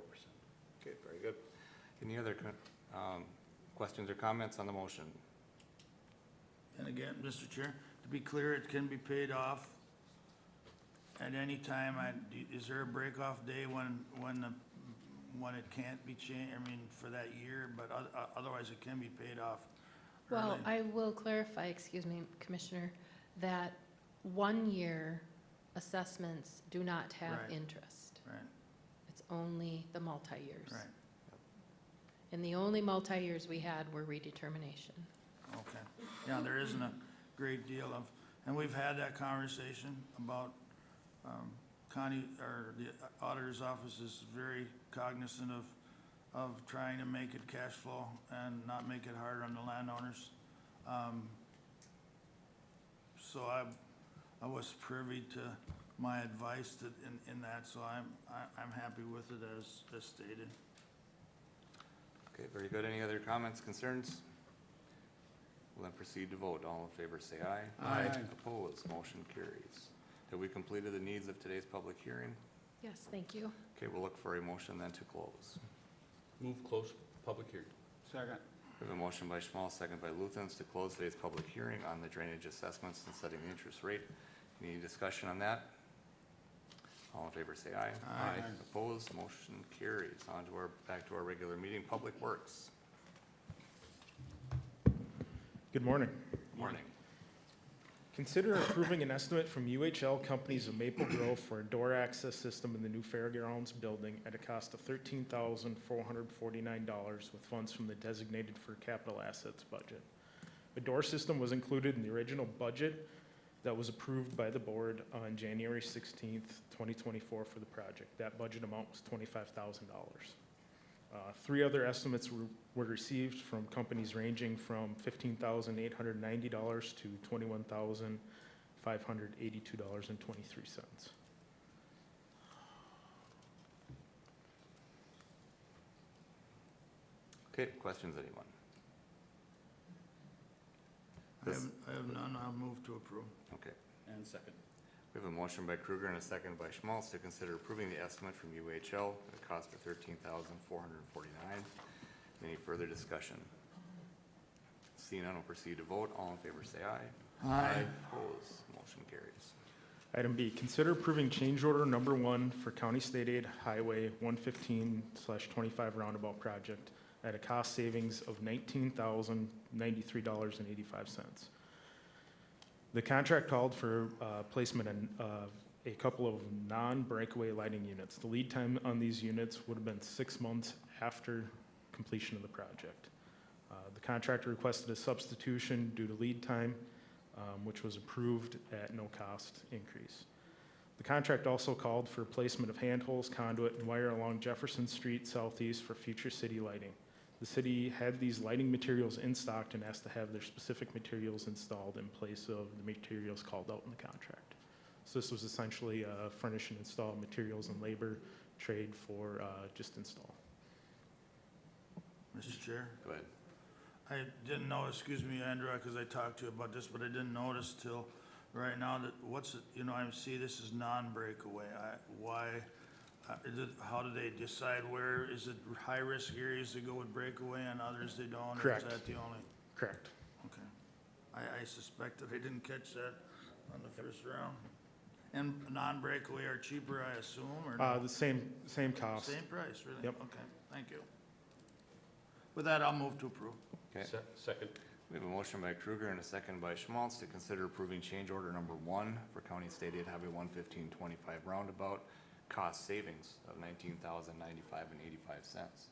Okay, very good. Any other questions or comments on the motion? And again, Mr. Chair, to be clear, it can be paid off at any time. Is there a break-off day when it can't be changed, I mean, for that year, but otherwise it can be paid off early? Well, I will clarify, excuse me, Commissioner, that 1 year assessments do not have Right. interest. Right, It's only the multi-years. right, And the only multi-years we had were redetermination. okay. Yeah, there isn't a great deal of, and we've had that conversation about, Connie, or the auditor's office is very cognizant of trying to make it cash flow and not make it harder on the landowners. So I was privy to my advice in that, so I'm happy with it as stated. Okay, very good. Any other comments, concerns? We'll then proceed to vote. All in favor, say aye. Aye. Opposed? Motion carries. Have we completed the needs of today's public hearing? Yes, thank you. Okay, we'll look for a motion then to close. Move close public hearing. Second. We have a motion by Schmal, second by Luthens, to close today's public hearing on the drainage assessments and setting the interest rate. Any discussion on that? All in favor say aye. Aye. Opposed, motion carries. On to back to our regular meeting, Public Works. Good morning. Morning. Consider approving an estimate from UHL Companies of Maple Grove for a door access system in the new Fairgrounds building at a cost of $13,449 with funds from the designated for capital assets budget. A door system was included in the original budget that was approved by the board on January 16th, 2024 for the project. That budget amount was $25,000. Three other estimates were received from companies ranging from $15,890 to $21,582.23. Okay, questions, anyone? I have none, I'll move to approve. Okay. And second. We have a motion by Kruger and a second by Schmaltz to consider approving the estimate from UHL at a cost of $13,449. Any further discussion? Seeing none, we'll proceed to vote. All in favor say aye. Aye. Opposed, motion carries. Item B, consider approving change order number 1 for County State Aid Highway 115/25 roundabout project at a cost savings of $19,093.85. The contract called for placement of a couple of non-breakaway lighting units. The lead time on these units would have been 6 months after completion of the project. The contractor requested a substitution due to lead time, which was approved at no cost increase. The contract also called for placement of handholds, conduit, and wire along Jefferson Street southeast for future city lighting. The city had these lighting materials in stock and asked to have their specific materials installed in place of the materials called out in the contract. So this was essentially furnish and install materials and labor trade for just install. Mr. Chair? Go ahead. I didn't know, excuse me, Andrew, because I talked to you about this, but I didn't notice till right now that I see this is non-breakaway. How do they decide where, is it high-risk areas that go with breakaway and others they don't? Correct. Or is that the only? Correct. Okay. I suspected I didn't catch that on the first round. And non-breakaway are cheaper, I assume, or no? The same cost. Same price, really? Yep. Okay, thank you. With that, I'll move to approve. Okay. Second. We have a motion by Kruger and a second by Schmaltz to consider approving change order number 1 for County State Aid Highway 115/25 roundabout, cost savings of $19,095.85.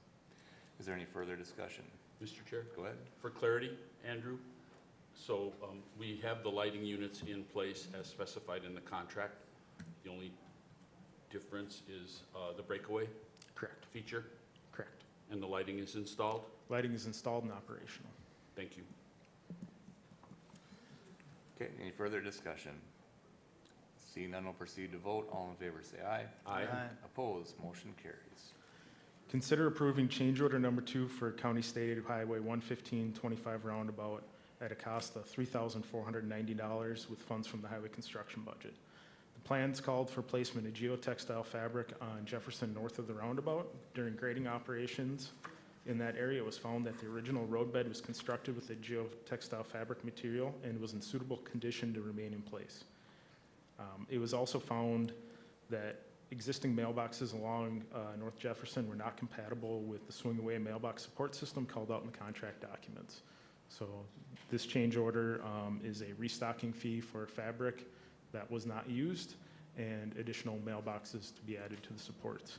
Is there any further discussion? Mr. Chair? Go ahead. For clarity, Andrew, so we have the lighting units in place as specified in the contract. The only difference is the breakaway Correct. feature, Correct. and the lighting is installed. Lighting is installed and operational. Thank you. Okay, any further discussion? Seeing none, we'll proceed to vote. All in favor say aye. Aye. Opposed, motion carries. Consider approving change order number 2 for County State Aid Highway 115/25 roundabout at a cost of $3,490 with funds from the highway construction budget. The plans called for placement of geotextile fabric on Jefferson north of the roundabout. During grading operations in that area, it was found that the original roadbed was constructed with a geotextile fabric material and was in suitable condition to remain in place. It was also found that existing mailboxes along North Jefferson were not compatible with the swing-away mailbox support system called out in the contract documents. So this change order is a restocking fee for fabric that was not used and additional mailboxes to be added to the supports.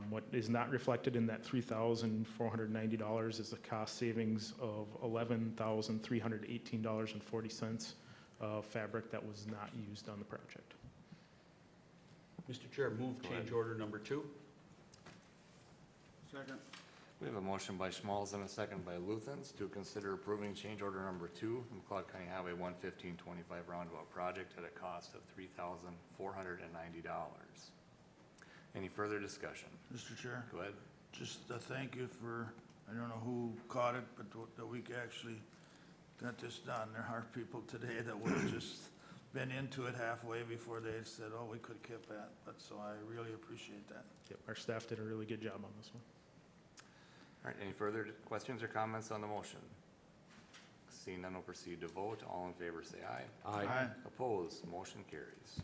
What is not reflected in that $3,490 is a cost savings of $11,318.40 of fabric that was not used on the project. Mr. Chair, move change order number 2. Second. We have a motion by Schmaltz and a second by Luthens to consider approving change order number 2 from McLeod County Highway 115/25 roundabout project at a cost of $3,490. Any further discussion? Mr. Chair, Go ahead. just a thank you for, I don't know who caught it, but that we actually got this done. There are people today that would have just been into it halfway before they said, oh, we could have kept that. But so I really appreciate that. Yep, our staff did a really good job on this one. All right, any further questions or comments on the motion? Seeing none, we'll proceed to vote. All in favor, say aye. Aye. Opposed, motion carries.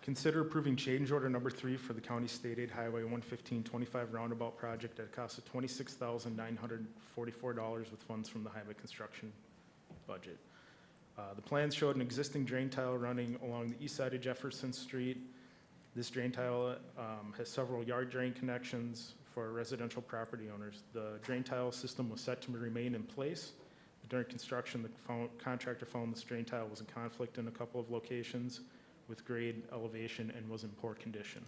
Consider approving change order number 3 for the County State Aid Highway 11525 roundabout project at a cost of $26,944 with funds from the highway construction budget. The plans showed an existing drain tile running along the east side of Jefferson Street. This drain tile has several yard drain connections for residential property owners. The drain tile system was set to remain in place. During construction, the contractor found this drain tile was in conflict in a couple of locations with grade, elevation, and was in poor condition.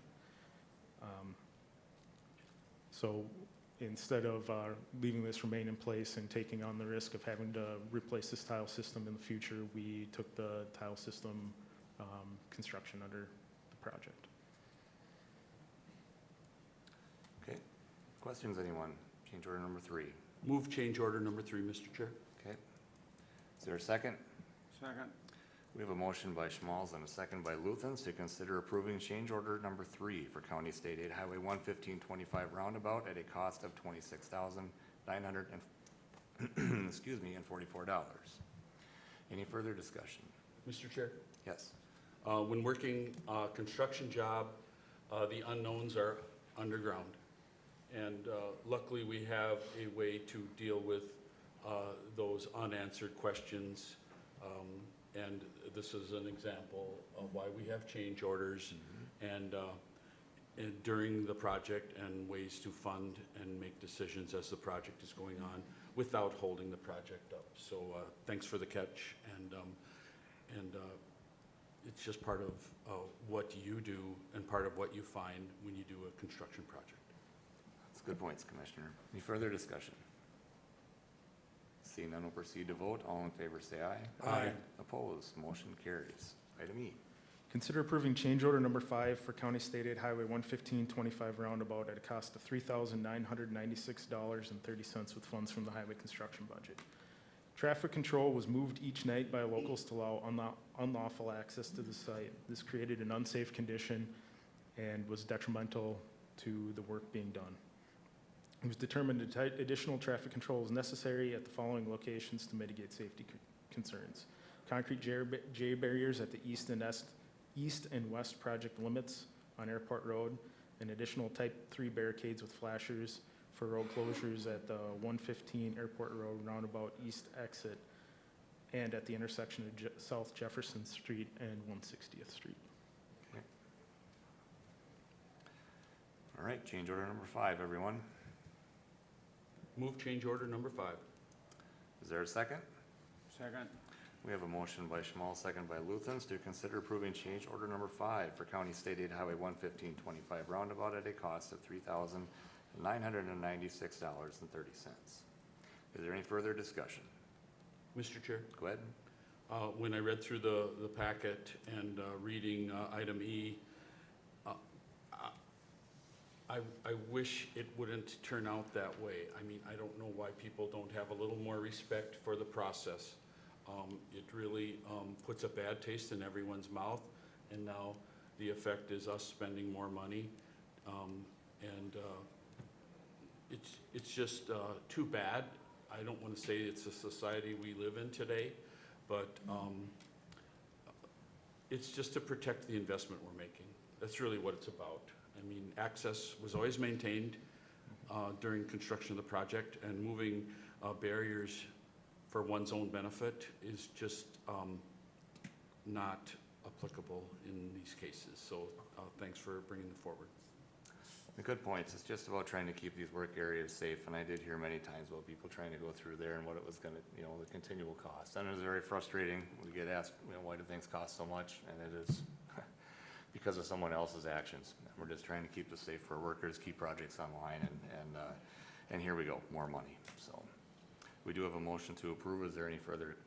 So instead of leaving this remain in place and taking on the risk of having to replace this tile system in the future, we took the tile system construction under the project. Okay, questions, anyone? Change order number 3. Move change order number 3, Mr. Chair. Okay. Is there a second? Second. We have a motion by Schmalz and a second by Luthens to consider approving change order number 3 for County State Aid Highway 11525 roundabout at a cost of $26,944. Any further discussion? Mr. Chair? Yes. When working a construction job, the unknowns are underground. And luckily, we have a way to deal with those unanswered questions. And this is an example of why we have change orders and during the project, and ways to fund and make decisions as the project is going on without holding the project up. So thanks for the catch, and it's just part of what you do and part of what you find when you do a construction project. That's good points, Commissioner. Any further discussion? Seeing none, we'll proceed to vote. All in favor, say aye. Aye. Opposed, motion carries. Item E. Consider approving change order number 5 for County State Aid Highway 11525 roundabout at a cost of $3,996.30 with funds from the highway construction budget. Traffic control was moved each night by locals to allow unlawful access to the site. This created an unsafe condition and was detrimental to the work being done. It was determined that additional traffic control is necessary at the following locations to mitigate safety concerns. Concrete J barriers at the east and west project limits on Airport Road, and additional type 3 barricades with flashers for road closures at the 115 Airport Road roundabout east exit and at the intersection of South Jefferson Street and 160th Street. Okay. All right, change order number 5, everyone. Move change order number 5. Is there a second? Second. We have a motion by Schmal, second by Luthens to consider approving change order number 5 for County State Aid Highway 11525 roundabout at a cost of $3,996.30. Is there any further discussion? Mr. Chair? Go ahead. When I read through the packet and reading item E, I wish it wouldn't turn out that way. I mean, I don't know why people don't have a little more respect for the process. It really puts a bad taste in everyone's mouth, and now the effect is us spending more money. It's just too bad. I don't want to say it's the society we live in today, but it's just to protect the investment we're making. That's really what it's about. I mean, access was always maintained during construction of the project, and moving barriers for one's own benefit is just not applicable in these cases. So thanks for bringing it forward. The good points. It's just about trying to keep these work areas safe, and I did hear many times about people trying to go through there and what it was gonna, the continual cost. And it was very frustrating. We get asked, why do things cost so much? And it is because of someone else's actions. And we're just trying to keep this safe for workers, keep projects online, and here we go, more money. So we do have a motion to approve. Is there any further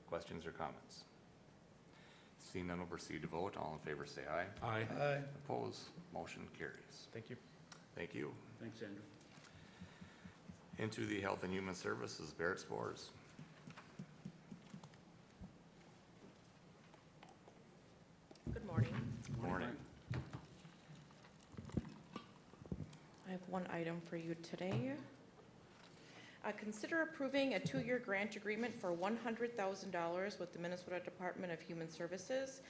questions or comments? Seeing none, we'll proceed to vote. All in favor, say aye. Aye. Aye. Opposed? Motion carries. Thank you. Thank you. Thanks, Andrew. Into the Health and Human Services, Barrett Spores. Good morning. Morning. I have one item for you today. Consider approving a 2-year grant agreement for $100,000 with the Minnesota Department of Human Services,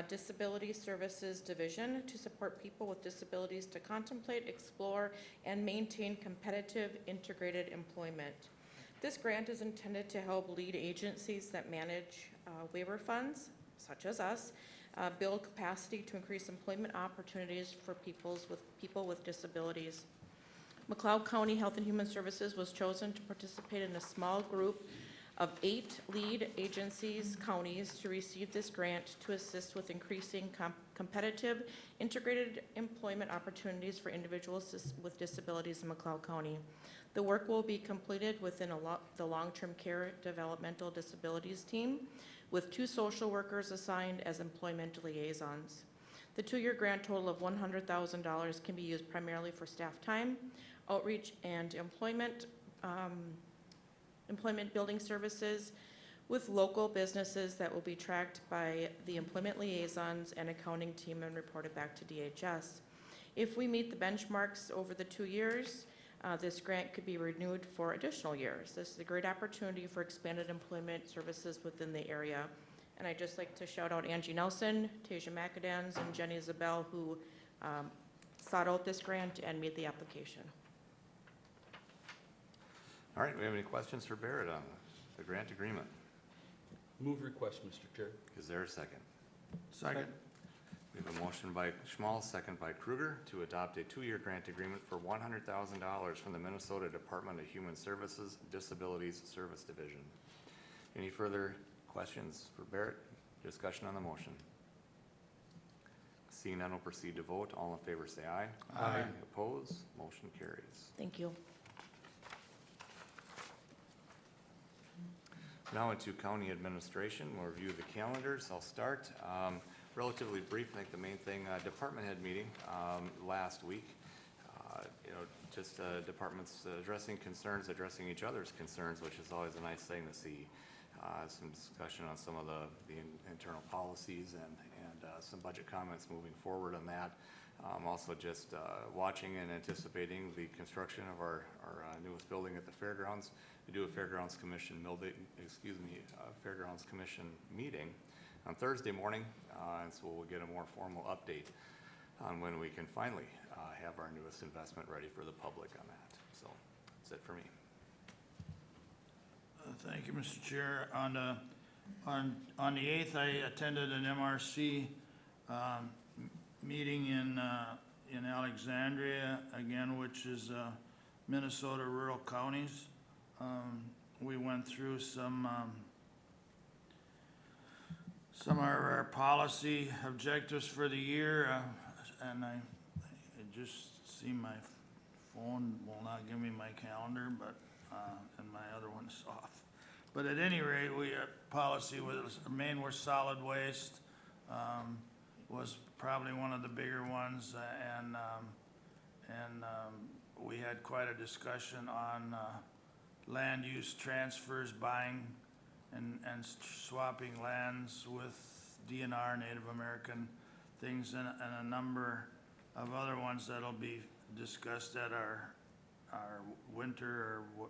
Disability Services Division to support people with disabilities to contemplate, explore, and maintain competitive integrated employment. This grant is intended to help lead agencies that manage waiver funds, such as us, build capacity to increase employment opportunities for people with disabilities. McLeod County Health and Human Services was chosen to participate in a small group of 8 lead agencies, counties, to receive this grant to assist with increasing competitive, integrated employment opportunities for individuals with disabilities in McLeod County. The work will be completed within the long-term care developmental disabilities team, with 2 social workers assigned as employment liaisons. The 2-year grant total of $100,000 can be used primarily for staff time, outreach, and employment building services with local businesses that will be tracked by the employment liaisons and accounting team and reported back to DHS. If we meet the benchmarks over the 2 years, this grant could be renewed for additional years. This is a great opportunity for expanded employment services within the area. And I'd just like to shout out Angie Nelson, Tasia McAdams, and Jenny Isabel, who sought out this grant and made the application. All right, we have any questions for Barrett on the grant agreement? Move request, Mr. Chair. Is there a second? Second. We have a motion by Schmal, second by Kruger, to adopt a 2-year grant agreement for $100,000 from the Minnesota Department of Human Services Disabilities Service Division. Any further questions for Barrett? Discussion on the motion? Seeing none, we'll proceed to vote. All in favor say aye. Aye. Opposed? Motion carries. Thank you. Now into county administration. We'll review the calendars. I'll start. Relatively brief. I think the main thing, department head meeting last week. Just departments addressing concerns, addressing each other's concerns, which is always a nice thing to see. Some discussion on some of the internal policies and some budget comments moving forward on that. Also just watching and anticipating the construction of our newest building at the fairgrounds. We do a Fairgrounds Commission Fairgrounds Commission meeting on Thursday morning, and so we'll get a more formal update on when we can finally have our newest investment ready for the public on that. So that's it for me. Thank you, Mr. Chair. On the 8th, I attended an MRC meeting in Alexandria, again, which is Minnesota rural counties. We went through some of our policy objectives for the year, and I just see my phone will not give me my calendar, but and my other one's off. But at any rate, policy was main was solid waste, was probably one of the bigger ones, and we had quite a discussion on land use transfers, buying and swapping lands with DNR, Native American things, and a number of other ones that'll be discussed at our winter or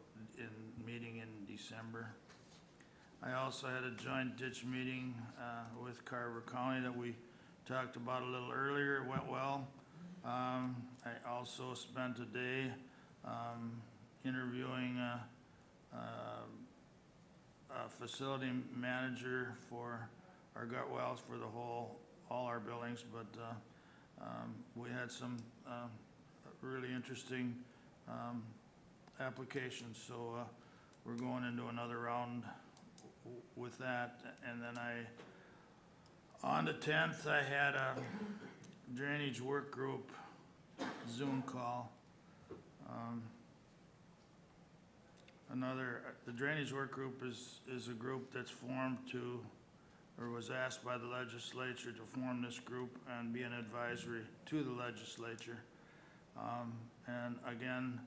meeting in December. I also had a joint ditch meeting with Carver County that we talked about a little earlier. It went well. I also spent a day interviewing a facility manager for our gut wells for all our buildings, but we had some really interesting applications, so we're going into another round with that. And then on the 10th, I had a drainage work group Zoom call. The drainage work group is a group that's formed or was asked by the legislature to form this group and be an advisory to the legislature. And again,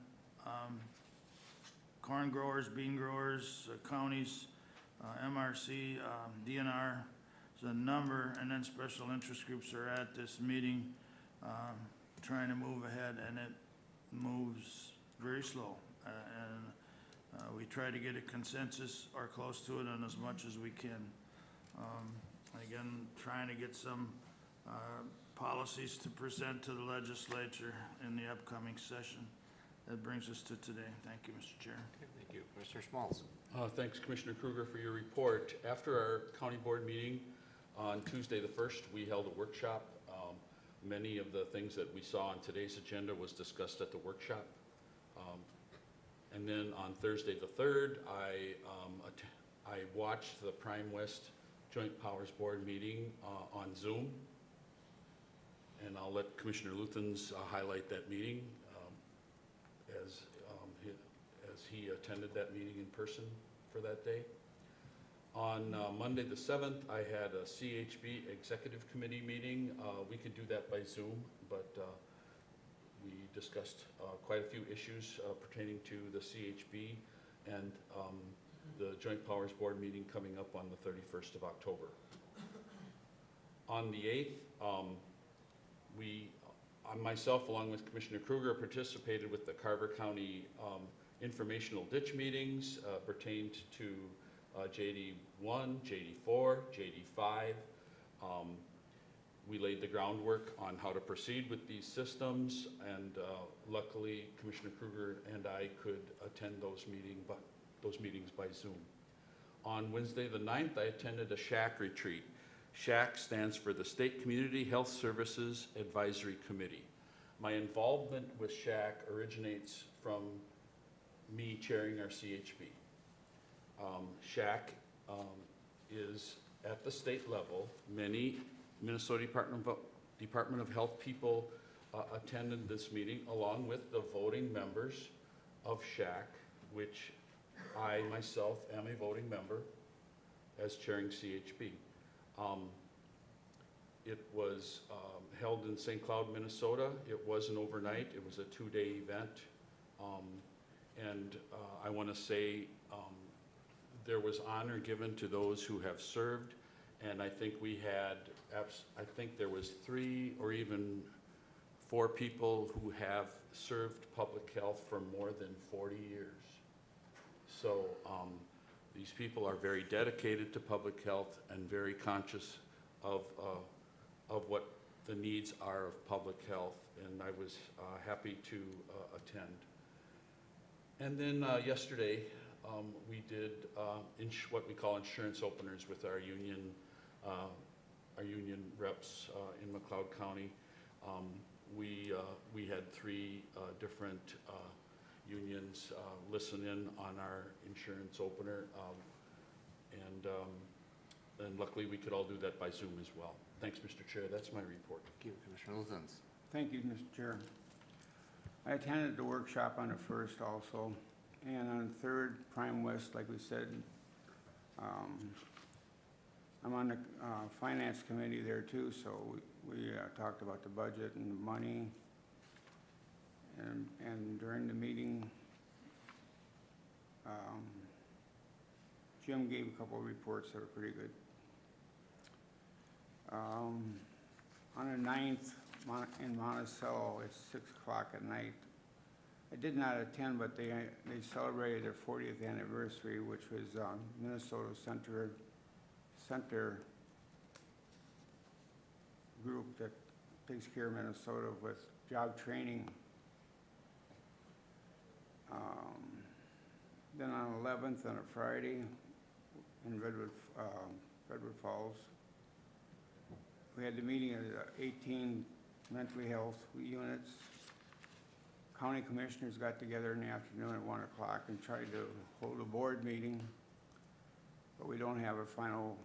corn growers, bean growers, counties, MRC, DNR, there's a number, and then special interest groups are at this meeting trying to move ahead, and it moves very slow. And We try to get a consensus or close to it on as much as we can. And again, trying to get some policies to present to the legislature in the upcoming session. That brings us to today. Thank you, Mr. Chair. Okay, thank you. Commissioner Schmaltz. Thanks, Commissioner Kruger, for your report. After our county board meeting on Tuesday the 1st, we held a workshop. Many of the things that we saw on today's agenda was discussed at the workshop. And then on Thursday the 3rd, I watched the Prime West Joint Powers Board meeting on Zoom. And I'll let Commissioner Luthens highlight that meeting as he attended that meeting in person for that day. On Monday the 7th, I had a CHB Executive Committee meeting. We could do that by Zoom, but we discussed quite a few issues pertaining to the CHB and the Joint Powers Board meeting coming up on the 31st of October. On the 8th, myself, along with Commissioner Kruger, participated with the Carver County informational ditch meetings pertained to JD1, JD4, JD5. We laid the groundwork on how to proceed with these systems, and luckily Commissioner Kruger and I could attend those meetings by Zoom. On Wednesday the 9th, I attended a SHAC retreat. SHAC stands for the State Community Health Services Advisory Committee. My involvement with SHAC originates from me chairing our CHB. SHAC is at the state level. Many Minnesota Department of Health people attended this meeting, along with the voting members of SHAC, which I myself am a voting member as chairing CHB. It was held in St. Cloud, Minnesota. It wasn't overnight. It was a 2-day event. And I want to say there was honor given to those who have served, and I think we had, I think there was 3 or even 4 people who have served public health for more than 40 years. So these people are very dedicated to public health and very conscious of what the needs are of public health, and I was happy to attend. And then yesterday, we did what we call insurance openers with our union reps in McLeod County. We had 3 different unions listen in on our insurance opener, and luckily we could all do that by Zoom as well. Thanks, Mr. Chair. That's my report. Thank you. Commissioner Luthens. Thank you, Mr. Chair. I attended the workshop on the 1st also, and on the 3rd, Prime West, like we said, I'm on the Finance Committee there too, so we talked about the budget and the money, and during the meeting, Jim gave a couple of reports that were pretty good. On the 9th, in Monticello, it's 6 o'clock at night. I did not attend, but they celebrated their 40th anniversary, which was Minnesota Center group that takes care of Minnesota with job training. Then on 11th, on a Friday, in Redwood Falls, we had the meeting of the 18 mentally health units. County commissioners got together in the afternoon at 1 o'clock and tried to hold a board meeting, but we don't have a final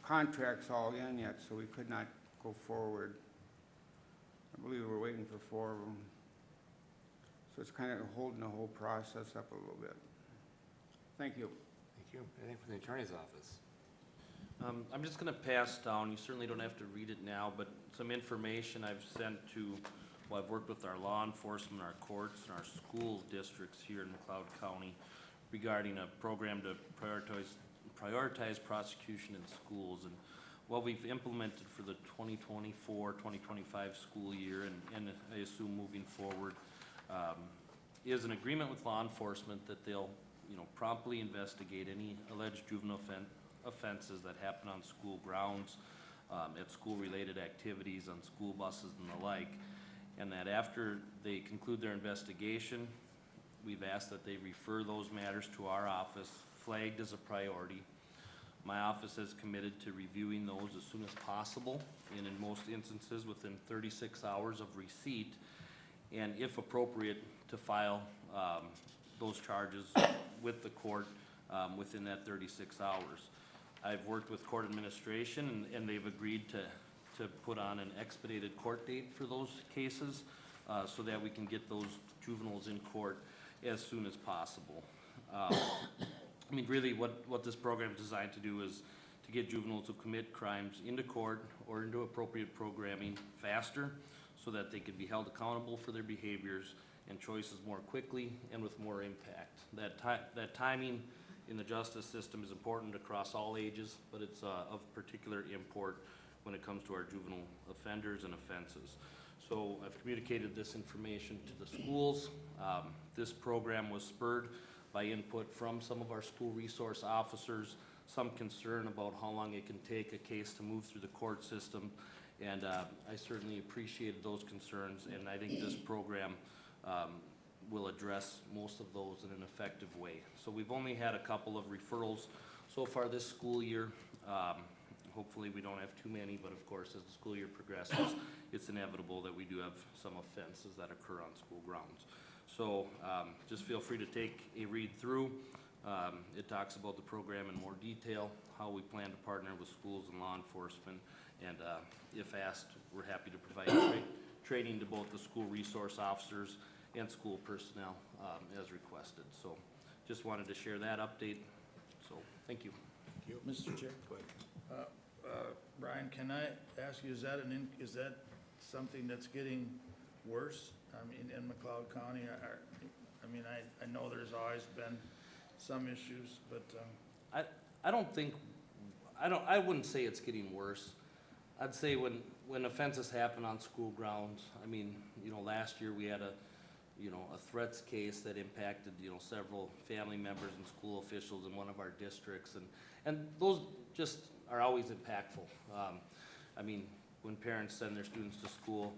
contracts all in yet, so we could not go forward. I believe we're waiting for 4 of them. So it's kind of holding the whole process up a little bit. Thank you. Thank you. Anything from the attorney's office? I'm just going to pass down, you certainly don't have to read it now, but some information I've sent to, well, I've worked with our law enforcement, our courts, and our school districts here in McLeod County regarding a program to prioritize prosecution in schools. And what we've implemented for the 2024-2025 school year, and I assume moving forward, is an agreement with law enforcement that they'll, promptly investigate any alleged juvenile offenses that happen on school grounds, at school-related activities, on school buses and the like, and that after they conclude their investigation, we've asked that they refer those matters to our office, flagged as a priority. My office is committed to reviewing those as soon as possible, and in most instances, within 36 hours of receipt, and if appropriate, to file those charges with the court within that 36 hours. I've worked with court administration, and they've agreed to put on an expedited court date for those cases, so that we can get those juveniles in court as soon as possible. I mean, really, what this program is designed to do is to get juveniles who commit crimes into court or into appropriate programming faster, so that they could be held accountable for their behaviors and choices more quickly and with more impact. That timing in the justice system is important across all ages, but it's of particular import when it comes to our juvenile offenders and offenses. So I've communicated this information to the schools. This program was spurred by input from some of our school resource officers, some concern about how long it can take a case to move through the court system, and I certainly appreciated those concerns, and I think this program will address most of those in an effective way. So we've only had a couple of referrals so far this school year. Hopefully we don't have too many, but of course as the school year progresses, it's inevitable that we do have some offenses that occur on school grounds. So just feel free to take a read through. It talks about the program in more detail, how we plan to partner with schools and law enforcement, and if asked, we're happy to provide training to both the school resource officers and school personnel as requested. So just wanted to share that update. So thank you. Thank you. Mr. Chair? Go ahead. Brian, can I ask you, is that something that's getting worse? I mean, in McLeod County, I know there's always been some issues, but, I wouldn't say it's getting worse. I'd say when offenses happen on school grounds, I mean, last year we had a threats case that impacted, several family members and school officials in one of our districts, and those just are always impactful. I mean, when parents send their students to school,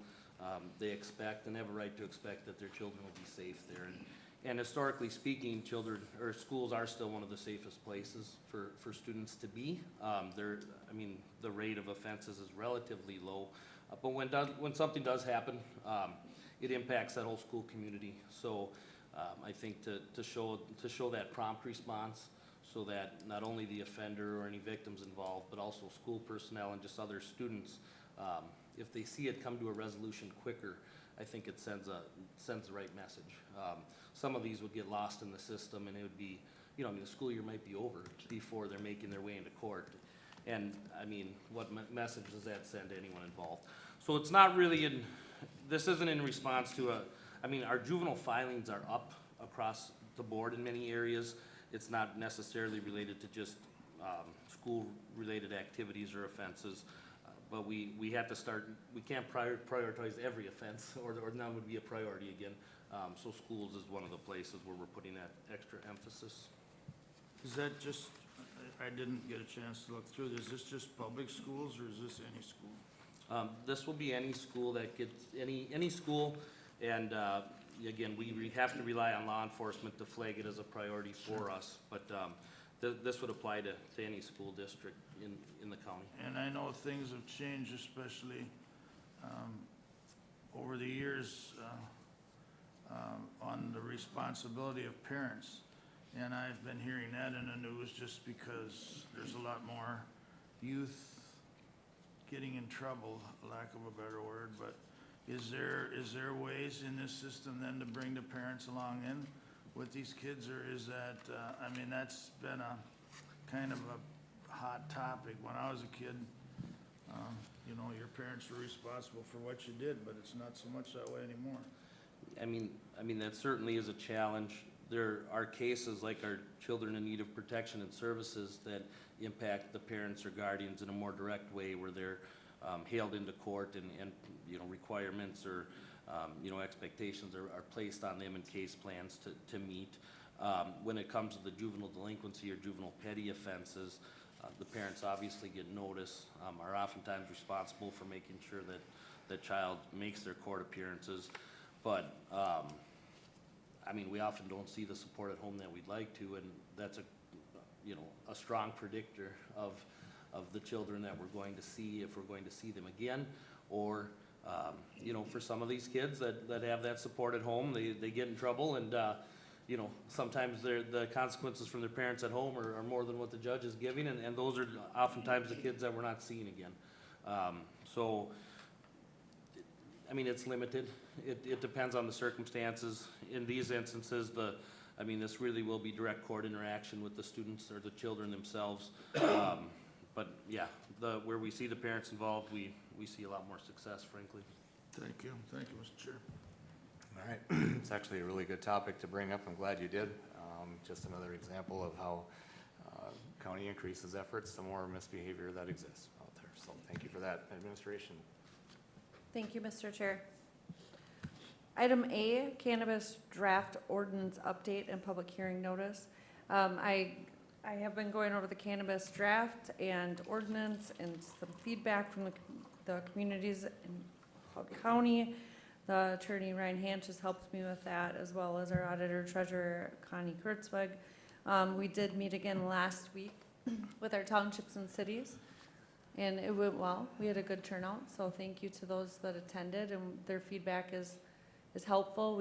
they expect and have a right to expect that their children will be safe there. And historically speaking, schools are still one of the safest places for students to be. The rate of offenses is relatively low, but when something does happen, it impacts that whole school community. So I think to show that prompt response, so that not only the offender or any victims involved, but also school personnel and just other students, if they see it come to a resolution quicker, I think it sends the right message. Some of these would get lost in the system, and it would be, the school year might be over before they're making their way into court. And, what message does that send to anyone involved? So it's not really this isn't in response to our juvenile filings are up across the board in many areas. It's not necessarily related to just school-related activities or offenses. But we have to start, we can't prioritize every offense, or none would be a priority again. So schools is one of the places where we're putting that extra emphasis. is that just, I didn't get a chance to look through this. Is this just public schools, or is this any school? This will be any school that gets, any school, and again, we have to rely on law enforcement to flag it as a priority for us, but this would apply to any school district in the county. And I know things have changed, especially over the years on the responsibility of parents. And I've been hearing that in the news just because there's a lot more youth getting in trouble, lack of a better word. But is there ways in this system then to bring the parents along in with these kids, or is that, that's been a kind of a hot topic. When I was a kid, your parents were responsible for what you did, but it's not so much that way anymore. That certainly is a challenge. There are cases like our children in need of protection and services that impact the parents or guardians in a more direct way, where they're hailed into court and, you know, requirements or, you know, expectations are placed on them in case plans to meet. When it comes to the juvenile delinquency or juvenile petty offenses, the parents obviously get notice, are oftentimes responsible for making sure that the child makes their court appearances. But, I mean, we often don't see the support at home that we'd like to, and that's you know, a strong predictor of the children that we're going to see, if we're going to see them again, or, you know, for some of these kids that have that support at home, they get in trouble, and, you know, sometimes the consequences from their parents at home are more than what the judge is giving, and those are oftentimes the kids that we're not seeing again. So, I mean, it's limited. It depends on the circumstances. In these instances, I mean, this really will be direct court interaction with the students or the children themselves. But yeah, where we see the parents involved, we see a lot more success, frankly. Thank you, Mr. Chair. All right, it's actually a really good topic to bring up. I'm glad you did. Just another example of how county increases efforts, the more misbehavior that exists out there. So thank you for that, administration. Thank you, Mr. Chair. Item A, cannabis draft ordinance update and public hearing notice. I have been going over the cannabis draft and ordinance and some feedback from the communities in Cobb County. The attorney Ryan Hanch has helped me with that, as well as our auditor treasurer Connie Kurtzweg. We did meet again last week with our townships and cities, and it went well. We had a good turnout, so thank you to those that attended, and their feedback is helpful.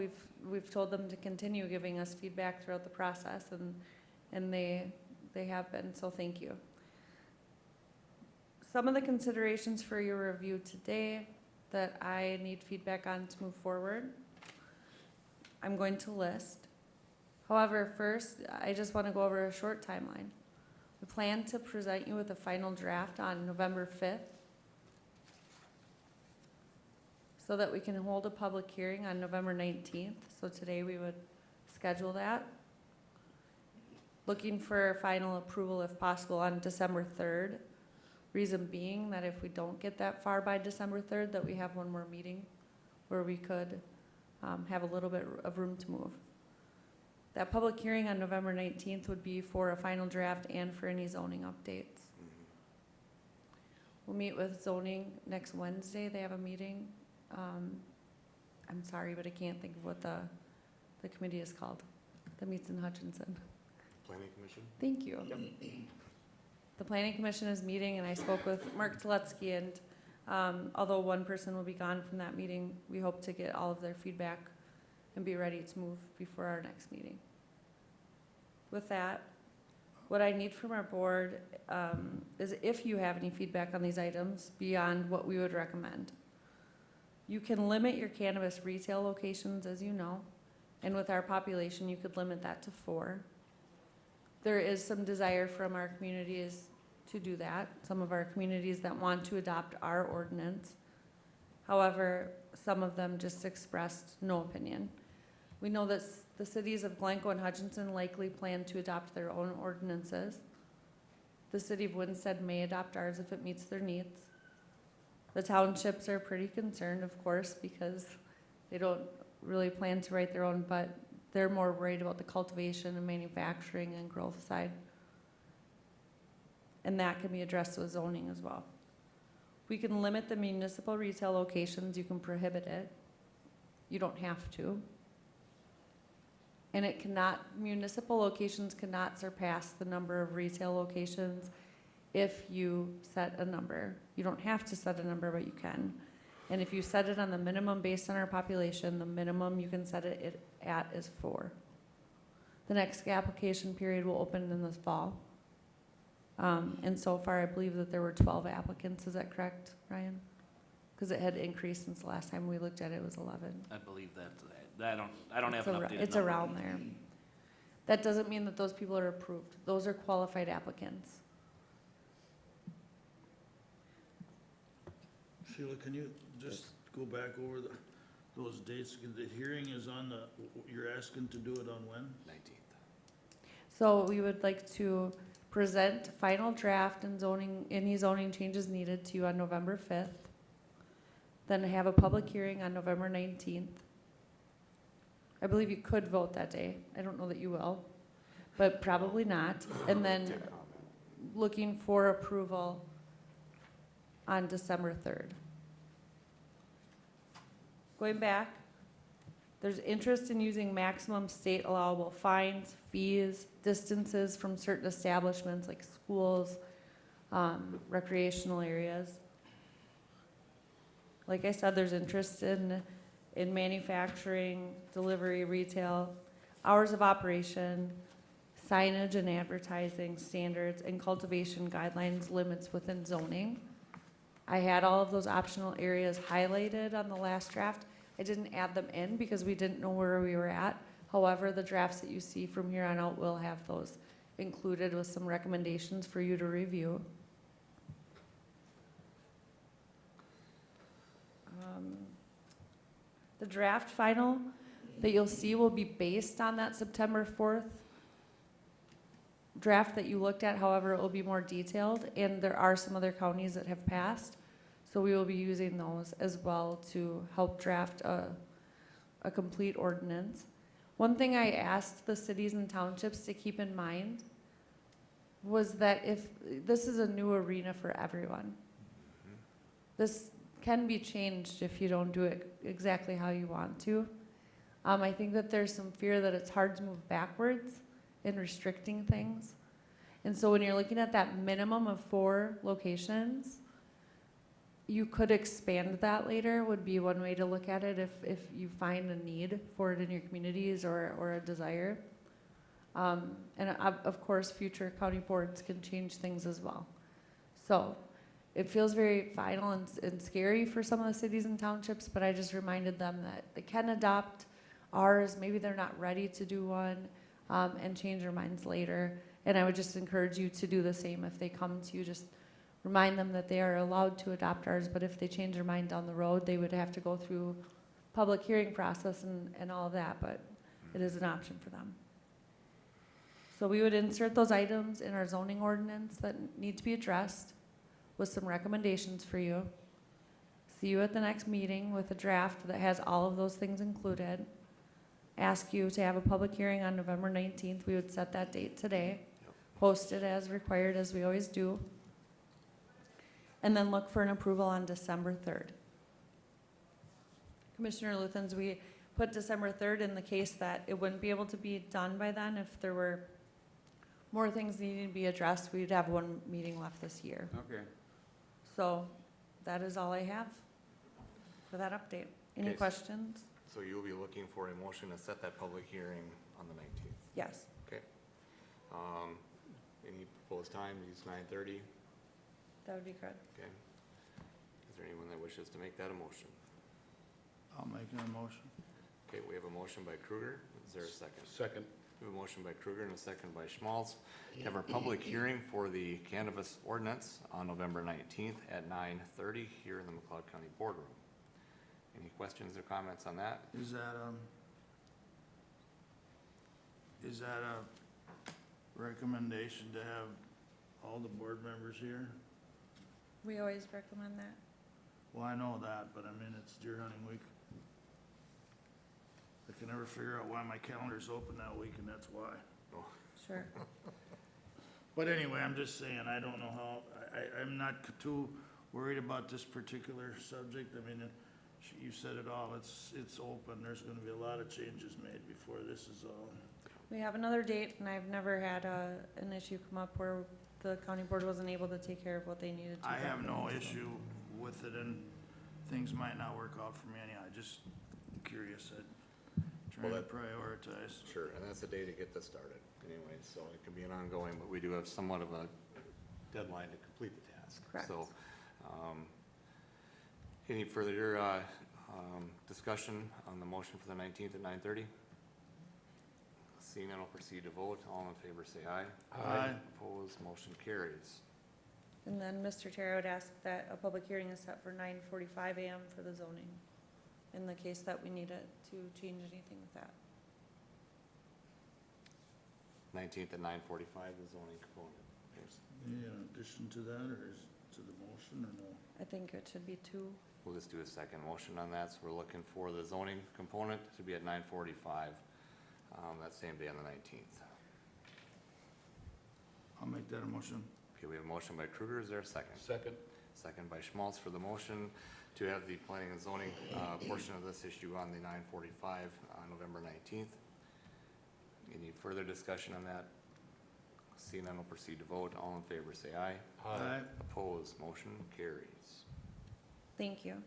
We've told them to continue giving us feedback throughout the process, and they have been, so thank you. Some of the considerations for your review today that I need feedback on to move forward, I'm going to list. However, first, I just want to go over a short timeline. We plan to present you with a final draft on November 5th so that we can hold a public hearing on November 19th. So today we would schedule that. Looking for final approval if possible on December 3rd. Reason being that if we don't get that far by December 3rd, that we have one more meeting where we could have a little bit of room to move. That public hearing on November 19th would be for a final draft and for any zoning updates. We'll meet with zoning next Wednesday. They have a meeting. I'm sorry, but I can't think of what the committee is called. That meets in Hutchinson. Planning Commission? Thank you. The Planning Commission is meeting, and I spoke with Mark Tuletsky, and although one person will be gone from that meeting, we hope to get all of their feedback and be ready to move before our next meeting. With that, what I need from our board is if you have any feedback on these items beyond what we would recommend. You can limit your cannabis retail locations, as you know, and with our population, you could limit that to 4. There is some desire from our communities to do that, some of our communities that want to adopt our ordinance. However, some of them just expressed no opinion. We know that the cities of Glencoe and Hutchinson likely plan to adopt their own ordinances. The city of Winsted may adopt ours if it meets their needs. The townships are pretty concerned, of course, because they don't really plan to write their own, but they're more worried about the cultivation and manufacturing and growth side. And that can be addressed with zoning as well. We can limit the municipal retail locations. You can prohibit it. You don't have to. And municipal locations cannot surpass the number of retail locations if you set a number. You don't have to set a number, but you can. And if you set it on the minimum based on our population, the minimum you can set it at is 4. The next application period will open in the fall. And so far, I believe that there were 12 applicants. Is that correct, Ryan? Because it had increased since the last time we looked at it, was 11. I believe that, I don't have an updated number. It's around there. That doesn't mean that those people are approved. Those are qualified applicants. Sheila, can you just go back over those dates? The hearing is on you're asking to do it on when? 19th. So we would like to present final draft and zoning, any zoning changes needed to you on November 5th. Then have a public hearing on November 19th. I believe you could vote that day. I don't know that you will, but probably not. And then Take comment. looking for approval on December 3rd. Going back, there's interest in using maximum state allowable fines, fees, distances from certain establishments like schools, recreational areas. Like I said, there's interest in manufacturing, delivery, retail, hours of operation, signage and advertising standards, and cultivation guidelines limits within zoning. I had all of those optional areas highlighted on the last draft. I didn't add them in because we didn't know where we were at. However, the drafts that you see from here on out will have those included with some recommendations for you to review. The draft final that you'll see will be based on that September 4th draft that you looked at. However, it will be more detailed, and there are some other counties that have passed. So we will be using those as well to help draft a complete ordinance. One thing I asked the cities and townships to keep in mind was that if this is a new arena for everyone, this can be changed if you don't do it exactly how you want to. I think that there's some fear that it's hard to move backwards in restricting things. And so when you're looking at that minimum of 4 locations, you could expand that later, would be one way to look at it if you find a need for it in your communities or a desire. And of course, future county boards can change things as well. So it feels very final and scary for some of the cities and townships, but I just reminded them that they can adopt ours. Maybe they're not ready to do one and change their minds later. And I would just encourage you to do the same if they come to you. Just remind them that they are allowed to adopt ours, but if they change their mind down the road, they would have to go through public hearing process and all of that, but it is an option for them. So we would insert those items in our zoning ordinance that need to be addressed with some recommendations for you. See you at the next meeting with a draft that has all of those things included. Ask you to have a public hearing on November 19th. We would set that date today. Post it as required, as we always do. And then look for an approval on December 3rd. Commissioner Luthens, we put December 3rd in the case that it wouldn't be able to be done by then. If there were more things needing to be addressed, we'd have one meeting left this year. Okay. So that is all I have for that update. Any Okay. questions? So you'll be looking for a motion to set that public hearing on the 19th. Yes. Okay. Any proposed time? Use 9:30. That would be good. Okay. Is there anyone that wishes to make that a motion? I'll make a motion. Okay, we have a motion by Kruger. Is there a second? Second. We have a motion by Kruger and a second by Schmaltz. We have our public hearing for the cannabis ordinance on November 19th at 9:30 here in the McLeod County Boardroom. Any questions or comments on that? Is that a recommendation to have all the board members here? We always recommend that. Well, I know that, but I mean, it's deer hunting week. I can never figure out why my calendar's open that week, and that's why. Sure. But anyway, I'm just saying, I don't know how, I'm not too worried about this particular subject. I mean, you said it all, it's open. There's gonna be a lot of changes made before this is all. We have another date, and I've never had an issue come up where the county board wasn't able to take care of what they needed to. I have no so. issue with it, and things might not work out for me anyhow. Just curious, trying to prioritize. Sure, and that's the day to get this started anyway, so it can be an ongoing, but we do have somewhat of a deadline to complete the task. Correct. So, any further discussion on the motion for the 19th at 9:30? Seeing none, I'll proceed to vote. All in favor, say aye. Aye. Opposed, motion carries. And then Mr. Chair, I would ask that a public hearing is set for 9:45 a.m. for the zoning, in the case that we need it to change anything with that. 19th at 9:45, the zoning component. Any addition to that, or is it to the motion, or no? I think it should be two. We'll just do a second motion on that, so we're looking for the zoning component to be at 9:45, that same day on the 19th. I'll make that a motion. Okay, we have a motion by Kruger, is there a second? Second. Second by Schmaltz for the motion to have the planning and zoning portion of this issue on the 9:45 on November 19th. Any further discussion on that? Seeing none, we'll proceed to vote. All in favor, say aye. Aye. Opposed, motion carries. Thank you.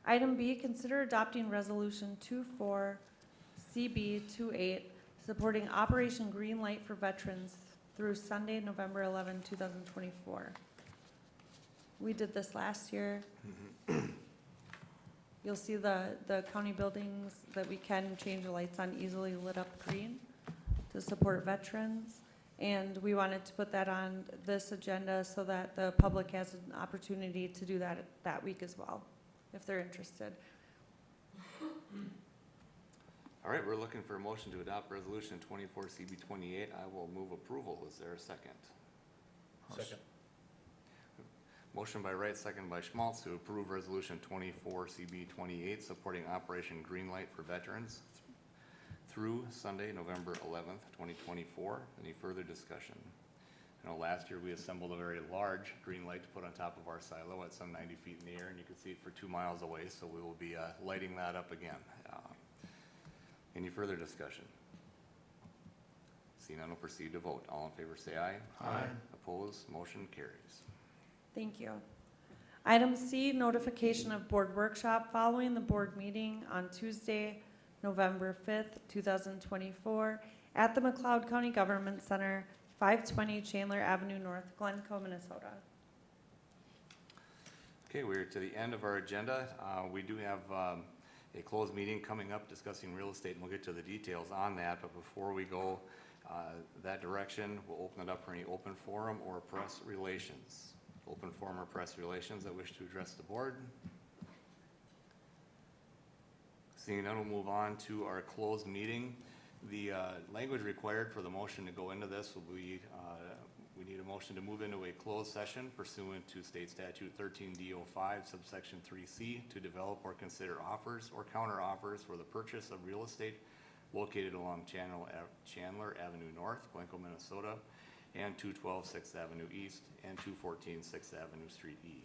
Item B, consider adopting Resolution 24CB28, supporting Operation Green Light for Veterans through Sunday, November 11, 2024. We did this last year. You'll see the county buildings that we can change the lights on easily lit up green to support veterans. And we wanted to put that on this agenda so that the public has an opportunity to do that week as well, if they're interested. All right, we're looking for a motion to adopt resolution 24CB28. I will move approval. Is there a second? Second. Motion by Wright, second by Schmaltz to approve resolution 24CB28, supporting Operation Green Light for Veterans through Sunday, November 11th, 2024. Any further discussion? I know last year we assembled a very large green light to put on top of our silo at some 90 feet in the air, and you could see it for 2 miles away, so we will be lighting that up again. Any further discussion? Seeing none, we'll proceed to vote. All in favor say aye. Aye. Opposed, motion carries. Thank you. Item C, notification of board workshop following the board meeting on Tuesday, November 5th, 2024, at the McLeod County Government Center, 520 Chandler Avenue North, Glencoe, Minnesota. Okay, we're to the end of our agenda. We do have a closed meeting coming up discussing real estate, and we'll get to the details on that. But before we go that direction, we'll open it up for any open forum or press relations. Open forum or press relations that wish to address the board. Seeing none, we'll move on to our closed meeting. The language required for the motion to go into this will be, we need a motion to move into a closed session pursuant to State Statute 13D05, subsection 3C, to develop or consider offers or counter offers for the purchase of real estate located along Chandler Avenue North, Glencoe, Minnesota, and 212 6th Avenue East, and 214 6th Avenue Street E.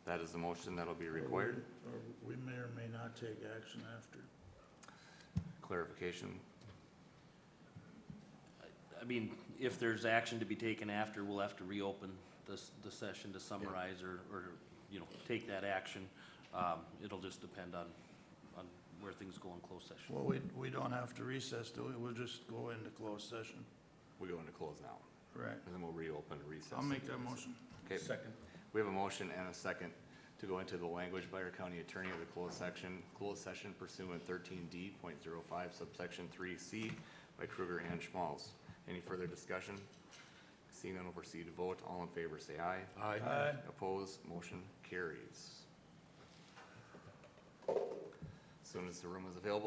That is the motion that'll be required. Or we may or may not take action after. Clarification. I mean, if there's action to be taken after, we'll have to reopen the session to summarize or, you know, take that action. It'll just depend on where things go in closed session. Well, we don't have to recess, do we? We'll just go into closed session. We go into close now, Right. and then we'll reopen and recess. I'll make that motion. Okay. Second. We have a motion and a second to go into the language by our county attorney of the closed session pursuant 13D.05 subsection 3C by Kruger and Schmaltz. Any further discussion? Seeing none, we'll proceed to vote. All in favor say aye. Aye. Aye. Opposed, motion carries. As soon as the room is available,